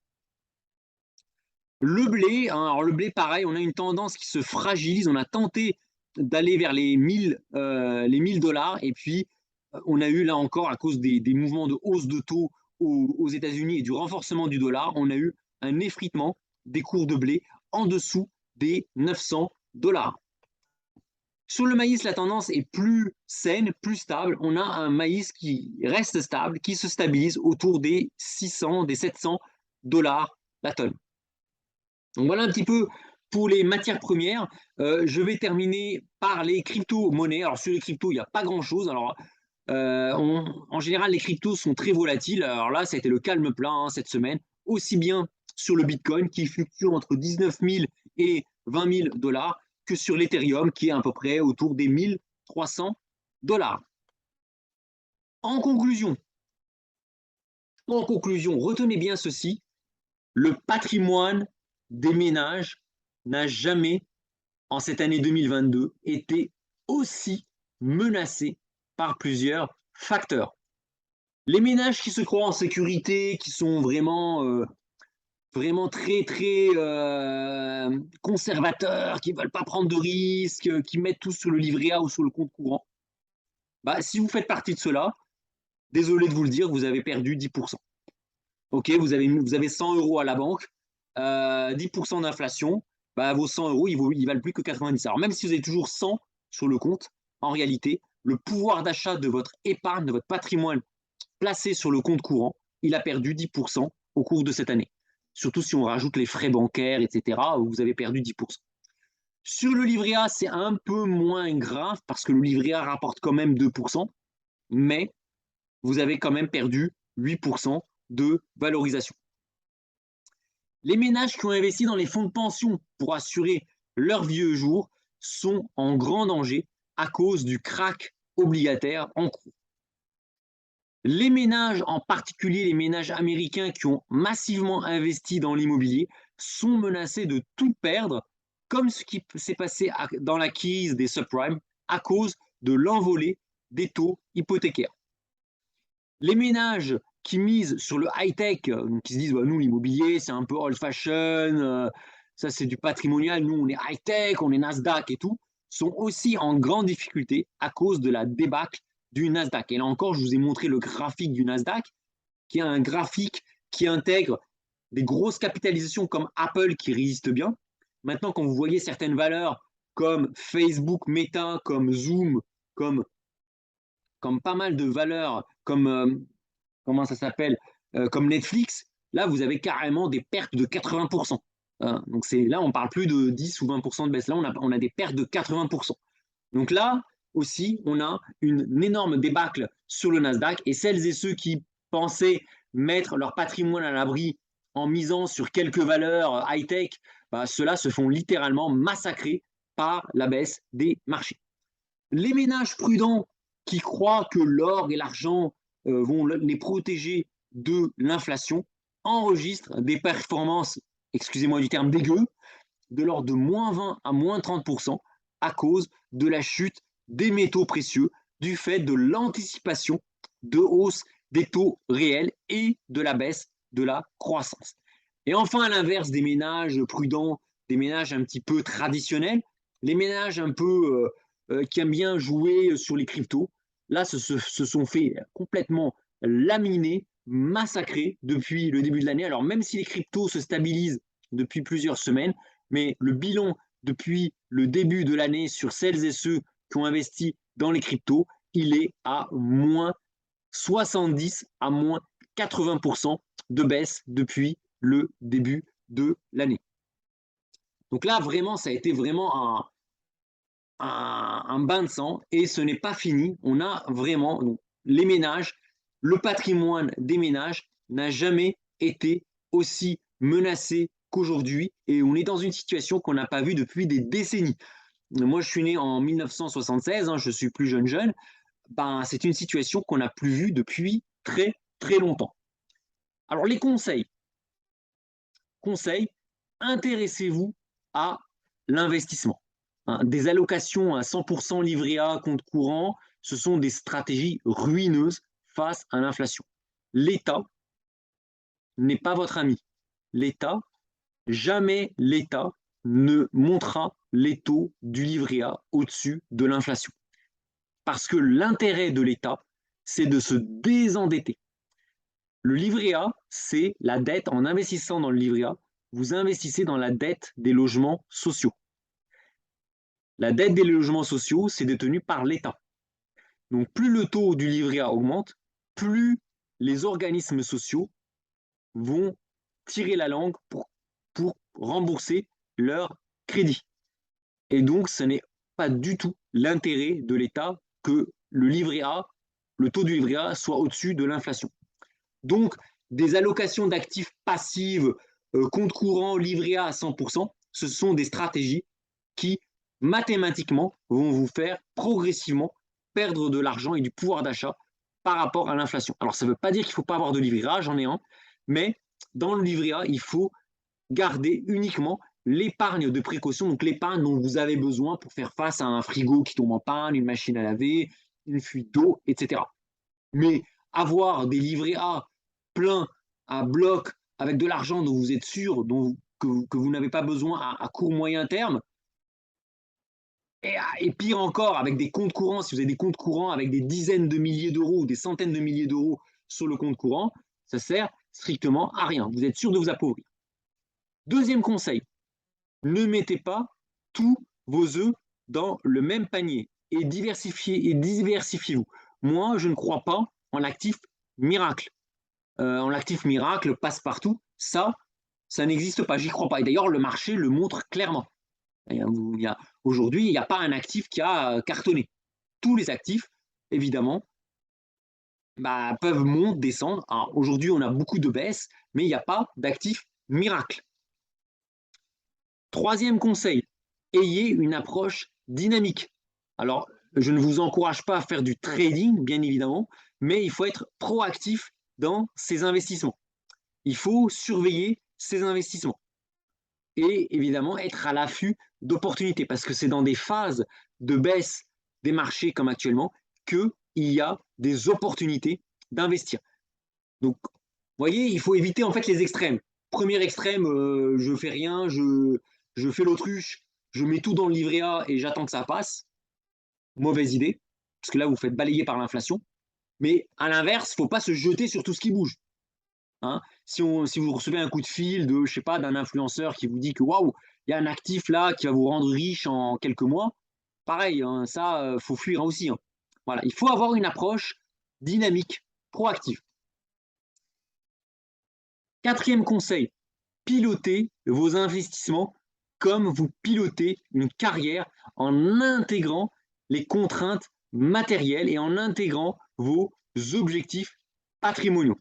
Speaker 1: Le blé, hein, alors le blé pareil, on a une tendance qui se fragilise. On a tenté d'aller vers les 1000 dollars et puis on a eu là encore à cause des mouvements de hausse de taux aux États-Unis et du renforcement du dollar, on a eu un effritement des cours de blé en dessous des 900 dollars. Sur le maïs, la tendance est plus saine, plus stable. On a un maïs qui reste stable, qui se stabilise autour des 600, des 700 dollars la tonne. Donc voilà un petit peu pour les matières premières. Je vais terminer par les crypto-monnaies. Alors sur les cryptos, il n'y a pas grand-chose. Alors en général, les cryptos sont très volatiles. Alors là, ça a été le calme plat hein, cette semaine, aussi bien sur le Bitcoin qui fluctue entre 19 000 et 20 000 dollars que sur l'Ethereum qui est à peu près autour des 1300 dollars. En conclusion, retenez bien ceci, le patrimoine des ménages n'a jamais, en cette année 2022, été aussi menacé par plusieurs facteurs. Les ménages qui se croient en sécurité, qui sont vraiment très très conservateurs, qui ne veulent pas prendre de risques, qui mettent tout sur le livret A ou sur le compte courant, bah, si vous faites partie de cela, désolé de vous le dire, vous avez perdu 10%. Ok, vous avez 100 euros à la banque, 10% d'inflation, bah, vos 100 euros, ils valent plus que 90. Alors même si vous avez toujours 100 sur le compte, en réalité, le pouvoir d'achat de votre épargne, de votre patrimoine placé sur le compte courant, il a perdu 10% au cours de cette année. Surtout si on rajoute les frais bancaires, etc., où vous avez perdu 10%. Sur le livret A, c'est un peu moins grave parce que le livret A rapporte quand même 2%, mais vous avez quand même perdu 8% de valorisation. Les ménages qui ont investi dans les fonds de pension pour assurer leurs vieux jours sont en grand danger à cause du krach obligataire en cours. Les ménages, en particulier les ménages américains qui ont massivement investi dans l'immobilier, sont menacés de tout perdre, comme ce qui s'est passé dans la crise des subprimes à cause de l'envolée des taux hypothécaires. Les ménages qui misent sur le high-tech, qui se disent bah, nous, l'immobilier, c'est un peu old-fashion, ça, c'est du patrimonial, nous, on est high-tech, on est Nasdaq et tout, sont aussi en grande difficulté à cause de la débâcle du Nasdaq. Et là encore, je vous ai montré le graphique du Nasdaq, qui est un graphique qui intègre des grosses capitalisations comme Apple qui résistent bien. Maintenant, quand vous voyez certaines valeurs comme Facebook, Meta, comme Zoom, comme, comme pas mal de valeurs, comme comment ça s'appelle, comme Netflix, là, vous avez carrément des pertes de 80%. Donc là, on ne parle plus de 10 ou 20% de baisse. Là, on a des pertes de 80%. Donc là aussi, on a une énorme débâcle sur le Nasdaq. Et celles et ceux qui pensaient mettre leur patrimoine à l'abri en misant sur quelques valeurs high-tech, bah, ceux-là se font littéralement massacrer par la baisse des marchés. Les ménages prudents qui croient que l'or et l'argent vont les protéger de l'inflation enregistrent des performances, excusez-moi du terme dégueu, de l'ordre de moins 20 à moins 30% à cause de la chute des métaux précieux du fait de l'anticipation de hausse des taux réels et de la baisse de la croissance. Et enfin, à l'inverse des ménages prudents, des ménages un petit peu traditionnels, les ménages un peu qui aiment bien jouer sur les cryptos, là, se sont fait complètement laminer, massacrer depuis le début de l'année. Alors, même si les cryptos se stabilisent depuis plusieurs semaines, mais le bilan depuis le début de l'année sur celles et ceux qui ont investi dans les cryptos, il est à moins 70 à moins 80% de baisse depuis le début de l'année. Donc là, vraiment, ça a été vraiment un bain de sang et ce n'est pas fini. On a vraiment donc, les ménages, le patrimoine des ménages n'a jamais été aussi menacé qu'aujourd'hui et on est dans une situation qu'on n'a pas vue depuis des décennies. Moi, je suis né en 1976, hein, je suis plus jeune. Ben, c'est une situation qu'on n'a plus vue depuis très, très longtemps. Alors, les conseils. Conseils, intéressez-vous à l'investissement. Hein, des allocations à 100% livret A, compte courant, ce sont des stratégies ruineuses face à l'inflation. L'État n'est pas votre ami. L'État, jamais l'État ne montera les taux du livret A au-dessus de l'inflation. Parce que l'intérêt de l'État, c'est de se désendetter. Le livret A, c'est la dette. En investissant dans le livret A, vous investissez dans la dette des logements sociaux. La dette des logements sociaux, c'est détenu par l'État. Donc plus le taux du livret A augmente, plus les organismes sociaux vont tirer la langue pour rembourser leur crédit. Et donc, ce n'est pas du tout l'intérêt de l'État que le livret A, le taux du livret A soit au-dessus de l'inflation. Donc, des allocations d'actifs passifs, compte courant, livret A à 100%, ce sont des stratégies qui, mathématiquement, vont vous faire progressivement perdre de l'argent et du pouvoir d'achat par rapport à l'inflation. Alors, ça ne veut pas dire qu'il ne faut pas avoir de livret A, j'en ai un, mais dans le livret A, il faut garder uniquement l'épargne de précaution, donc l'épargne dont vous avez besoin pour faire face à un frigo qui tombe en panne, une machine à laver, une fuite d'eau, etc. Mais avoir des livrets A pleins à bloc avec de l'argent dont vous êtes sûr que vous n'avez pas besoin à court moyen terme, et pire encore, avec des comptes courants, si vous avez des comptes courants avec des dizaines de milliers d'euros ou des centaines de milliers d'euros sur le compte courant, ça sert strictement à rien. Vous êtes sûr de vous appauvrir. Deuxième conseil, ne mettez pas tous vos œufs dans le même panier et diversifiez-vous. Moi, je ne crois pas en l'actif miracle. En l'actif miracle, passe-partout, ça n'existe pas, j'y crois pas. Et d'ailleurs, le marché le montre clairement. Aujourd'hui, il n'y a pas un actif qui a cartonné. Tous les actifs, évidemment, bah, peuvent monter, descendre. Aujourd'hui, on a beaucoup de baisses, mais il n'y a pas d'actif miracle. Troisième conseil, ayez une approche dynamique. Alors, je ne vous encourage pas à faire du trading, bien évidemment, mais il faut être proactif dans ses investissements. Il faut surveiller ses investissements et évidemment être à l'affût d'opportunités parce que c'est dans des phases de baisse des marchés comme actuellement qu'il y a des opportunités d'investir. Donc, vous voyez, il faut éviter en fait les extrêmes. Premier extrême, je fais rien, je fais l'autruche, je mets tout dans le livret A et j'attends que ça passe. Mauvaise idée, parce que là, vous faites balayer par l'inflation. Mais à l'inverse, il ne faut pas se jeter sur tout ce qui bouge. Hein. Si vous recevez un coup de fil de, je sais pas, d'un influenceur qui vous dit que waouh, il y a un actif là qui va vous rendre riche en quelques mois, pareil, hein, ça, faut fuir aussi. Hein. Voilà, il faut avoir une approche dynamique, proactive. Quatrième conseil, pilotez vos investissements comme vous pilotez une carrière en intégrant les contraintes matérielles et en intégrant vos objectifs patrimoniaux.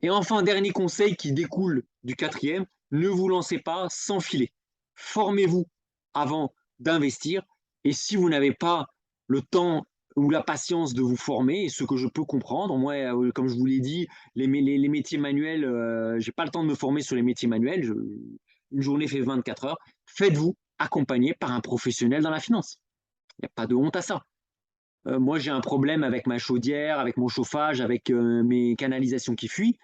Speaker 1: Et enfin, dernier conseil qui découle du quatrième, ne vous lancez pas sans filet. Formez-vous avant d'investir. Et si vous n'avez pas le temps ou la patience de vous former, et ce que je peux comprendre, moi, comme je vous l'ai dit, les métiers manuels, je n'ai pas le temps de me former sur les métiers manuels. Une journée fait 24 heures. Faites-vous accompagner par un professionnel dans la finance. Il n'y a pas de honte à ça. Moi, j'ai un problème avec ma chaudière, avec mon chauffage, avec mes canalisations qui fuient.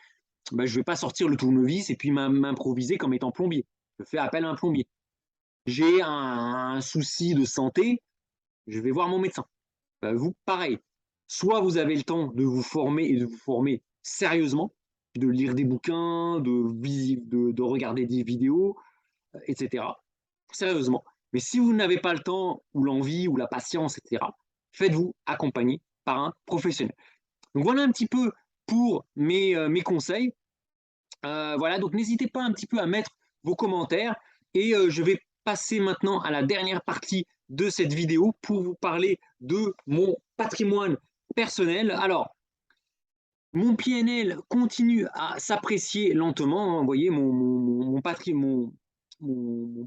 Speaker 1: Ben, je ne vais pas sortir le tournevis et puis m'improviser comme étant plombier. Je fais appel à un plombier. J'ai un souci de santé, je vais voir mon médecin. Ben, vous, pareil. Soit vous avez le temps de vous former et de vous former sérieusement, de lire des bouquins, de regarder des vidéos, etc. Sérieusement. Mais si vous n'avez pas le temps ou l'envie ou la patience, etc., faites-vous accompagner par un professionnel. Donc voilà un petit peu pour mes conseils. Voilà, donc n'hésitez pas un petit peu à mettre vos commentaires et je vais passer maintenant à la dernière partie de cette vidéo pour vous parler de mon patrimoine personnel. Alors, mon PNL continue à s'apprécier lentement. Hein, vous voyez, mon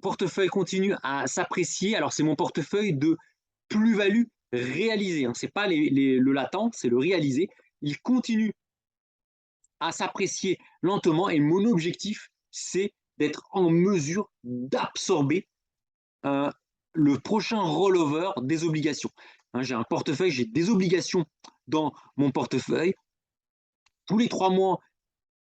Speaker 1: portefeuille continue à s'apprécier. Alors, c'est mon portefeuille de plus-value réalisée. Hein. Ce n'est pas le latent, c'est le réalisé. Il continue à s'apprécier lentement et mon objectif, c'est d'être en mesure d'absorber euh, le prochain rollover des obligations. Hein, j'ai un portefeuille, j'ai des obligations dans mon portefeuille. Tous les 3 mois,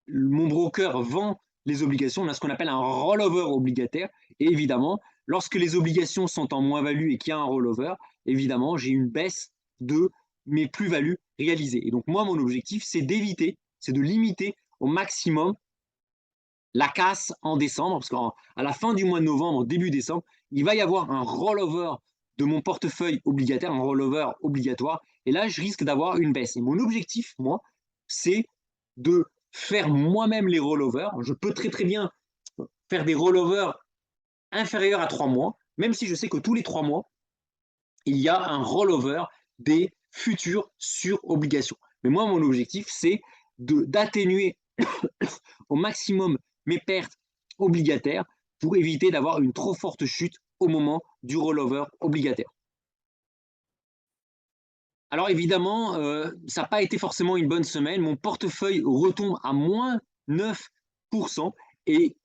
Speaker 1: mon broker vend les obligations. On a ce qu'on appelle un rollover obligataire. Et évidemment, lorsque les obligations sont en moins-value et qu'il y a un rollover, évidemment, j'ai une baisse de mes plus-values réalisées. Et donc, moi, mon objectif, c'est d'éviter, c'est de limiter au maximum la casse en décembre, parce qu'à la fin du mois de novembre, début décembre, il va y avoir un rollover de mon portefeuille obligataire, un rollover obligatoire, et là, je risque d'avoir une baisse. Et mon objectif, moi, c'est de faire moi-même les rollovers. Je peux très très bien faire des rollovers inférieurs à 3 mois, même si je sais que tous les 3 mois, il y a un rollover des futures sur obligations. Mais moi, mon objectif, c'est d'atténuer au maximum mes pertes obligataires pour éviter d'avoir une trop forte chute au moment du rollover obligataire. Alors évidemment, ça n'a pas été forcément une bonne semaine. Mon portefeuille retombe à moins 9% et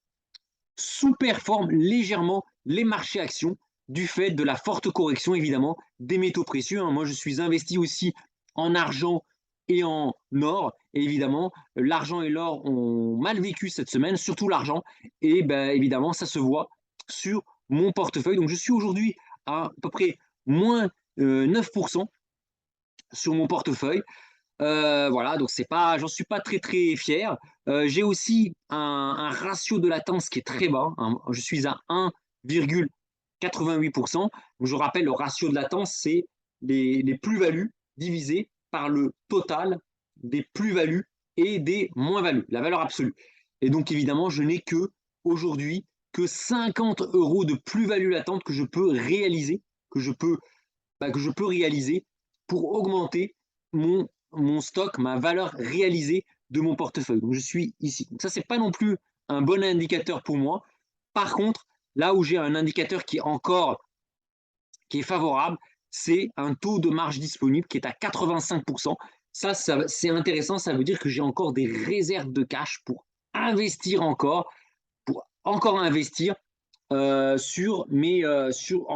Speaker 1: sous-performe légèrement les marchés actions du fait de la forte correction évidemment des métaux précieux. Moi, je suis investi aussi en argent et en or. Et évidemment, l'argent et l'or ont mal vécu cette semaine, surtout l'argent. Et ben, évidemment, ça se voit sur mon portefeuille. Donc, je suis aujourd'hui à peu près moins 9% sur mon portefeuille. Voilà, donc c'est pas, j'en suis pas très très fier. J'ai aussi un ratio de latence qui est très bas. Hein. Je suis à 1,88%. Je rappelle, le ratio de latence, c'est les plus-values divisées par le total des plus-values et des moins-values, la valeur absolue. Et donc évidemment, je n'ai que aujourd'hui que 50 € de plus-value latente que je peux réaliser, que je peux réaliser pour augmenter mon stock, ma valeur réalisée de mon portefeuille. Donc je suis ici. Donc ça, c'est pas non plus un bon indicateur pour moi. Par contre, là où j'ai un indicateur qui est favorable, c'est un taux de marge disponible qui est à 85%. Ça c'est intéressant. Ça veut dire que j'ai encore des réserves de cash pour investir encore, investir en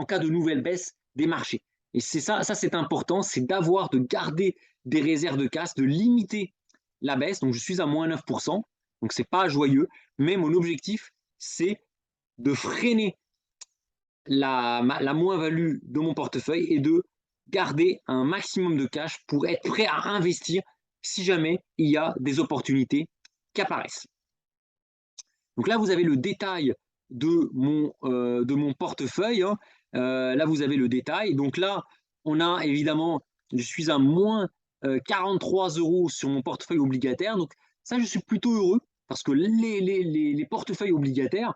Speaker 1: cas de nouvelle baisse des marchés. Et c'est ça c'est important, c'est de garder des réserves de casse, de limiter la baisse. Donc, je suis à moins 9%. Donc, ce n'est pas joyeux. Mais mon objectif, c'est de freiner la moins-value de mon portefeuille et de garder un maximum de cash pour être prêt à investir si jamais il y a des opportunités qui apparaissent. Donc là, vous avez le détail de mon portefeuille. Hein. Là, vous avez le détail. Donc là, on a évidemment, je suis à moins 43 € sur mon portefeuille obligataire. Donc ça, je suis plutôt heureux parce que les portefeuilles obligataires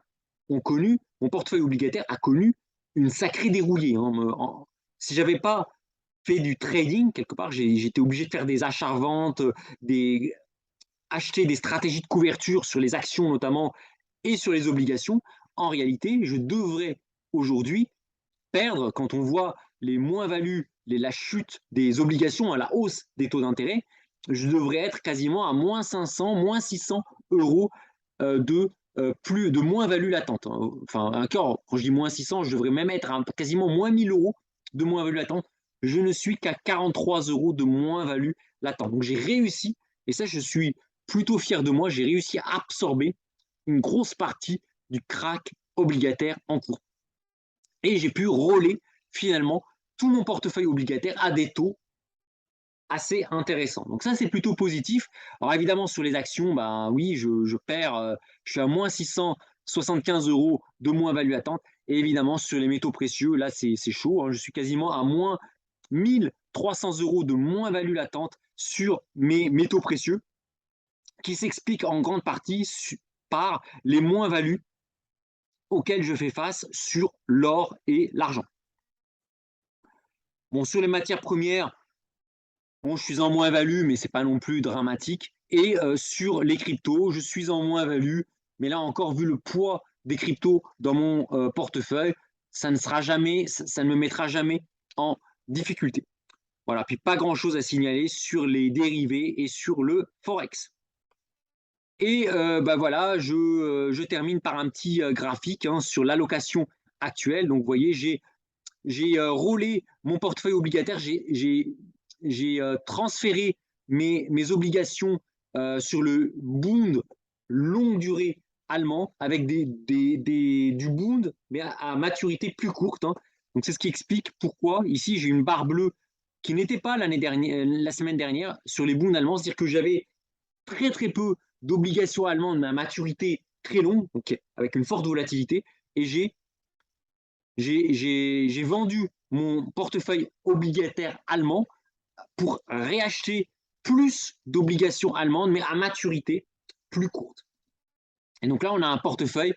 Speaker 1: ont connu, mon portefeuille obligataire a connu une sacrée dérouillée. Hein. Si je n'avais pas fait du trading, quelque part, j'étais obligé de faire des achats-ventes, acheter des stratégies de couverture sur les actions notamment et sur les obligations. En réalité, je devrais aujourd'hui perdre, quand on voit les moins-values, la chute des obligations à la hausse des taux d'intérêt, je devrais être quasiment à moins 500, moins 600 € de moins-value latente. Enfin, encore, quand je dis moins 600, je devrais même être à quasiment moins 1000 € de moins-value latente. Je ne suis qu'à 43 € de moins-value latente. Donc j'ai réussi, et ça je suis plutôt fier de moi, j'ai réussi à absorber une grosse partie du crack obligataire en cours. Et j'ai pu rouler finalement tout mon portefeuille obligataire à des taux assez intéressants. Donc ça, c'est plutôt positif. Alors évidemment, sur les actions, ben oui, je perds, je suis à moins 675 € de moins-value latente. Et évidemment, sur les métaux précieux, là, c'est chaud. Hein, je suis quasiment à moins 1300 € de moins-value latente sur mes métaux précieux, qui s'explique en grande partie par les moins-values auxquelles je fais face sur l'or et l'argent. Bon, sur les matières premières, bon, je suis en moins-value, mais ce n'est pas non plus dramatique. Et sur les cryptos, je suis en moins-value, mais là encore, vu le poids des cryptos dans mon portefeuille, ça ne me mettra jamais en difficulté. Voilà, puis pas grand-chose à signaler sur les dérivés et sur le Forex. Et bah voilà, je termine par un petit graphique hein, sur l'allocation actuelle. Donc, vous voyez, j'ai roulé mon portefeuille obligataire, j'ai transféré mes obligations sur le Bund longue durée allemand avec du Bund, mais à maturité plus courte. Hein. Donc, c'est ce qui explique pourquoi ici j'ai une barre bleue qui n'était pas la semaine dernière sur les Bunds allemands, c'est-à-dire que j'avais très très peu d'obligations allemandes, mais à maturité très longue, donc avec une forte volatilité, et j'ai vendu mon portefeuille obligataire allemand pour réacheter plus d'obligations allemandes, mais à maturité plus courte. Et donc là, on a un portefeuille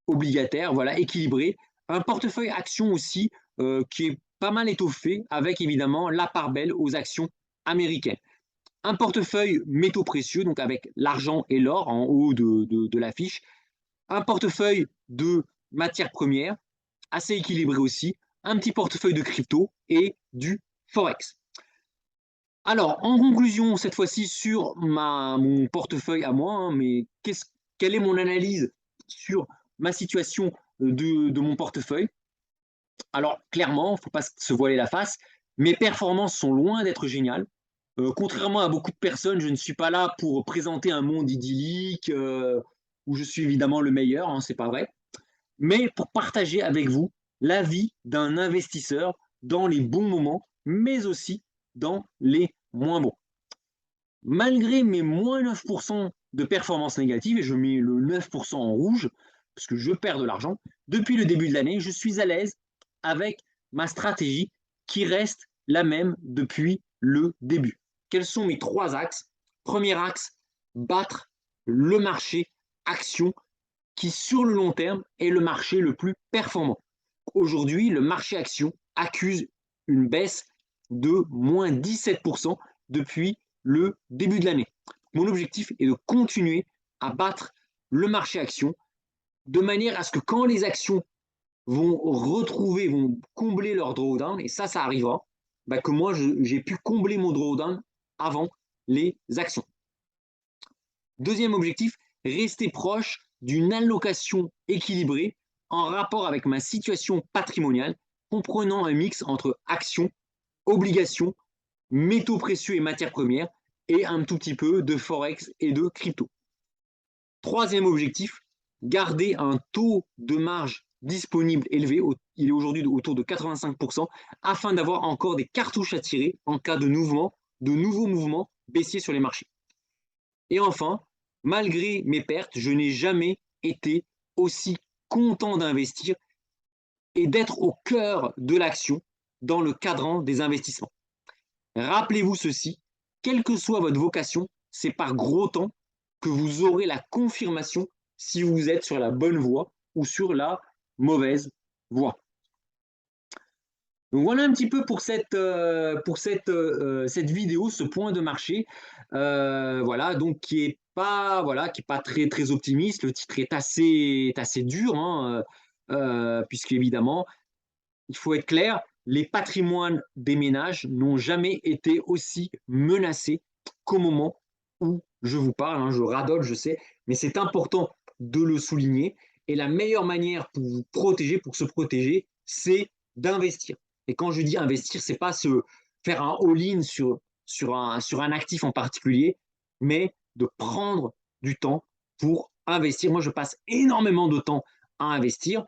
Speaker 1: obligataire, voilà, équilibré, un portefeuille action aussi qui est pas mal étoffé, avec évidemment la part belle aux actions américaines. Un portefeuille métaux précieux, donc avec l'argent et l'or en haut de l'affiche. Un portefeuille de matières premières, assez équilibré aussi. Un petit portefeuille de crypto et du Forex. Alors, en conclusion, cette fois-ci sur mon portefeuille à moi, hein, mais quelle est mon analyse sur ma situation de mon portefeuille? Alors, clairement, il ne faut pas se voiler la face, mes performances sont loin d'être géniales. Contrairement à beaucoup de personnes, je ne suis pas là pour présenter un monde idyllique où je suis évidemment le meilleur, hein, c'est pas vrai, mais pour partager avec vous la vie d'un investisseur dans les bons moments, mais aussi dans les moins bons. Malgré mes moins 9% de performance négative, et je mets le 9% en rouge, parce que je perds de l'argent, depuis le début de l'année, je suis à l'aise avec ma stratégie qui reste la même depuis le début. Quels sont mes trois axes? Premier axe, battre le marché action qui, sur le long terme, est le marché le plus performant. Aujourd'hui, le marché action accuse une baisse de moins 17% depuis le début de l'année. Mon objectif est de continuer à battre le marché action de manière à ce que quand les actions vont combler leur drawdown, et ça arrivera, bah que moi j'ai pu combler mon drawdown avant les actions. Deuxième objectif, rester proche d'une allocation équilibrée en rapport avec ma situation patrimoniale, comprenant un mix entre actions, obligations métaux précieux et matières premières, et un tout petit peu de forex et de crypto. Troisième objectif, garder un taux de marge disponible élevé, il est aujourd'hui autour de 85%, afin d'avoir encore des cartouches à tirer en cas de nouveaux mouvements baissiers sur les marchés. Et enfin, malgré mes pertes, je n'ai jamais été aussi content d'investir et d'être au cœur de l'action dans le cadran des investissements. Rappelez-vous ceci, quelle que soit votre vocation, c'est par gros temps que vous aurez la confirmation si vous êtes sur la bonne voie ou sur la mauvaise voie. Donc voilà un petit peu pour cette vidéo, ce point de marché, voilà, donc qui est pas voilà, qui est pas très très optimiste. Le titre est assez dur, hein, puisque évidemment, il faut être clair, les patrimoines des ménages n'ont jamais été aussi menacés qu'au moment où je vous parle, hein. Je radote, je sais, mais c'est important de le souligner. Et la meilleure manière pour vous protéger, pour se protéger, c'est d'investir. Et quand je dis investir, c'est pas se faire un all-in sur un actif en particulier, mais de prendre du temps pour investir. Moi, je passe énormément de temps à investir.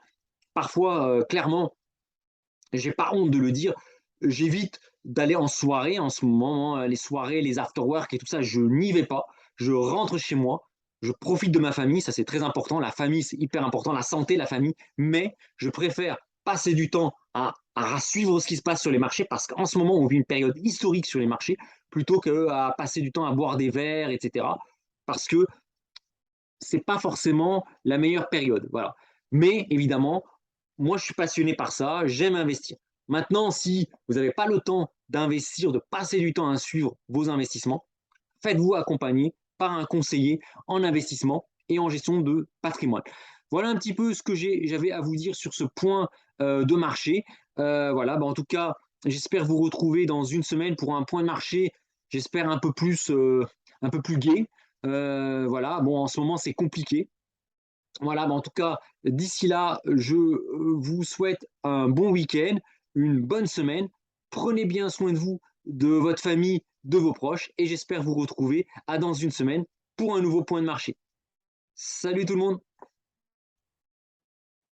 Speaker 1: Parfois, clairement, j'ai pas honte de le dire, j'évite d'aller en soirée en ce moment, les soirées, les after-work et tout ça, je n'y vais pas. Je rentre chez moi, je profite de ma famille, ça c'est très important. La famille, c'est hyper important, la santé, la famille, mais je préfère passer du temps à suivre ce qui se passe sur les marchés parce qu'en ce moment, on vit une période historique sur les marchés plutôt qu'à passer du temps à boire des verres, etc. Parce que c'est pas forcément la meilleure période. Voilà. Mais évidemment, moi, je suis passionné par ça, j'aime investir. Maintenant, si vous n'avez pas le temps d'investir, de passer du temps à suivre vos investissements, faites-vous accompagner par un conseiller en investissement et en gestion de patrimoine. Voilà un petit peu ce que j'avais à vous dire sur ce point de marché. Voilà, bah, en tout cas, j'espère vous retrouver dans une semaine pour un point de marché, j'espère un peu plus gai. Voilà, bon, en ce moment, c'est compliqué. Voilà, bah, en tout cas, d'ici là, je vous souhaite un bon week-end, une bonne semaine. Prenez bien soin de vous, de votre famille, de vos proches, et j'espère vous retrouver à dans une semaine pour un nouveau point de marché. Salut tout le monde!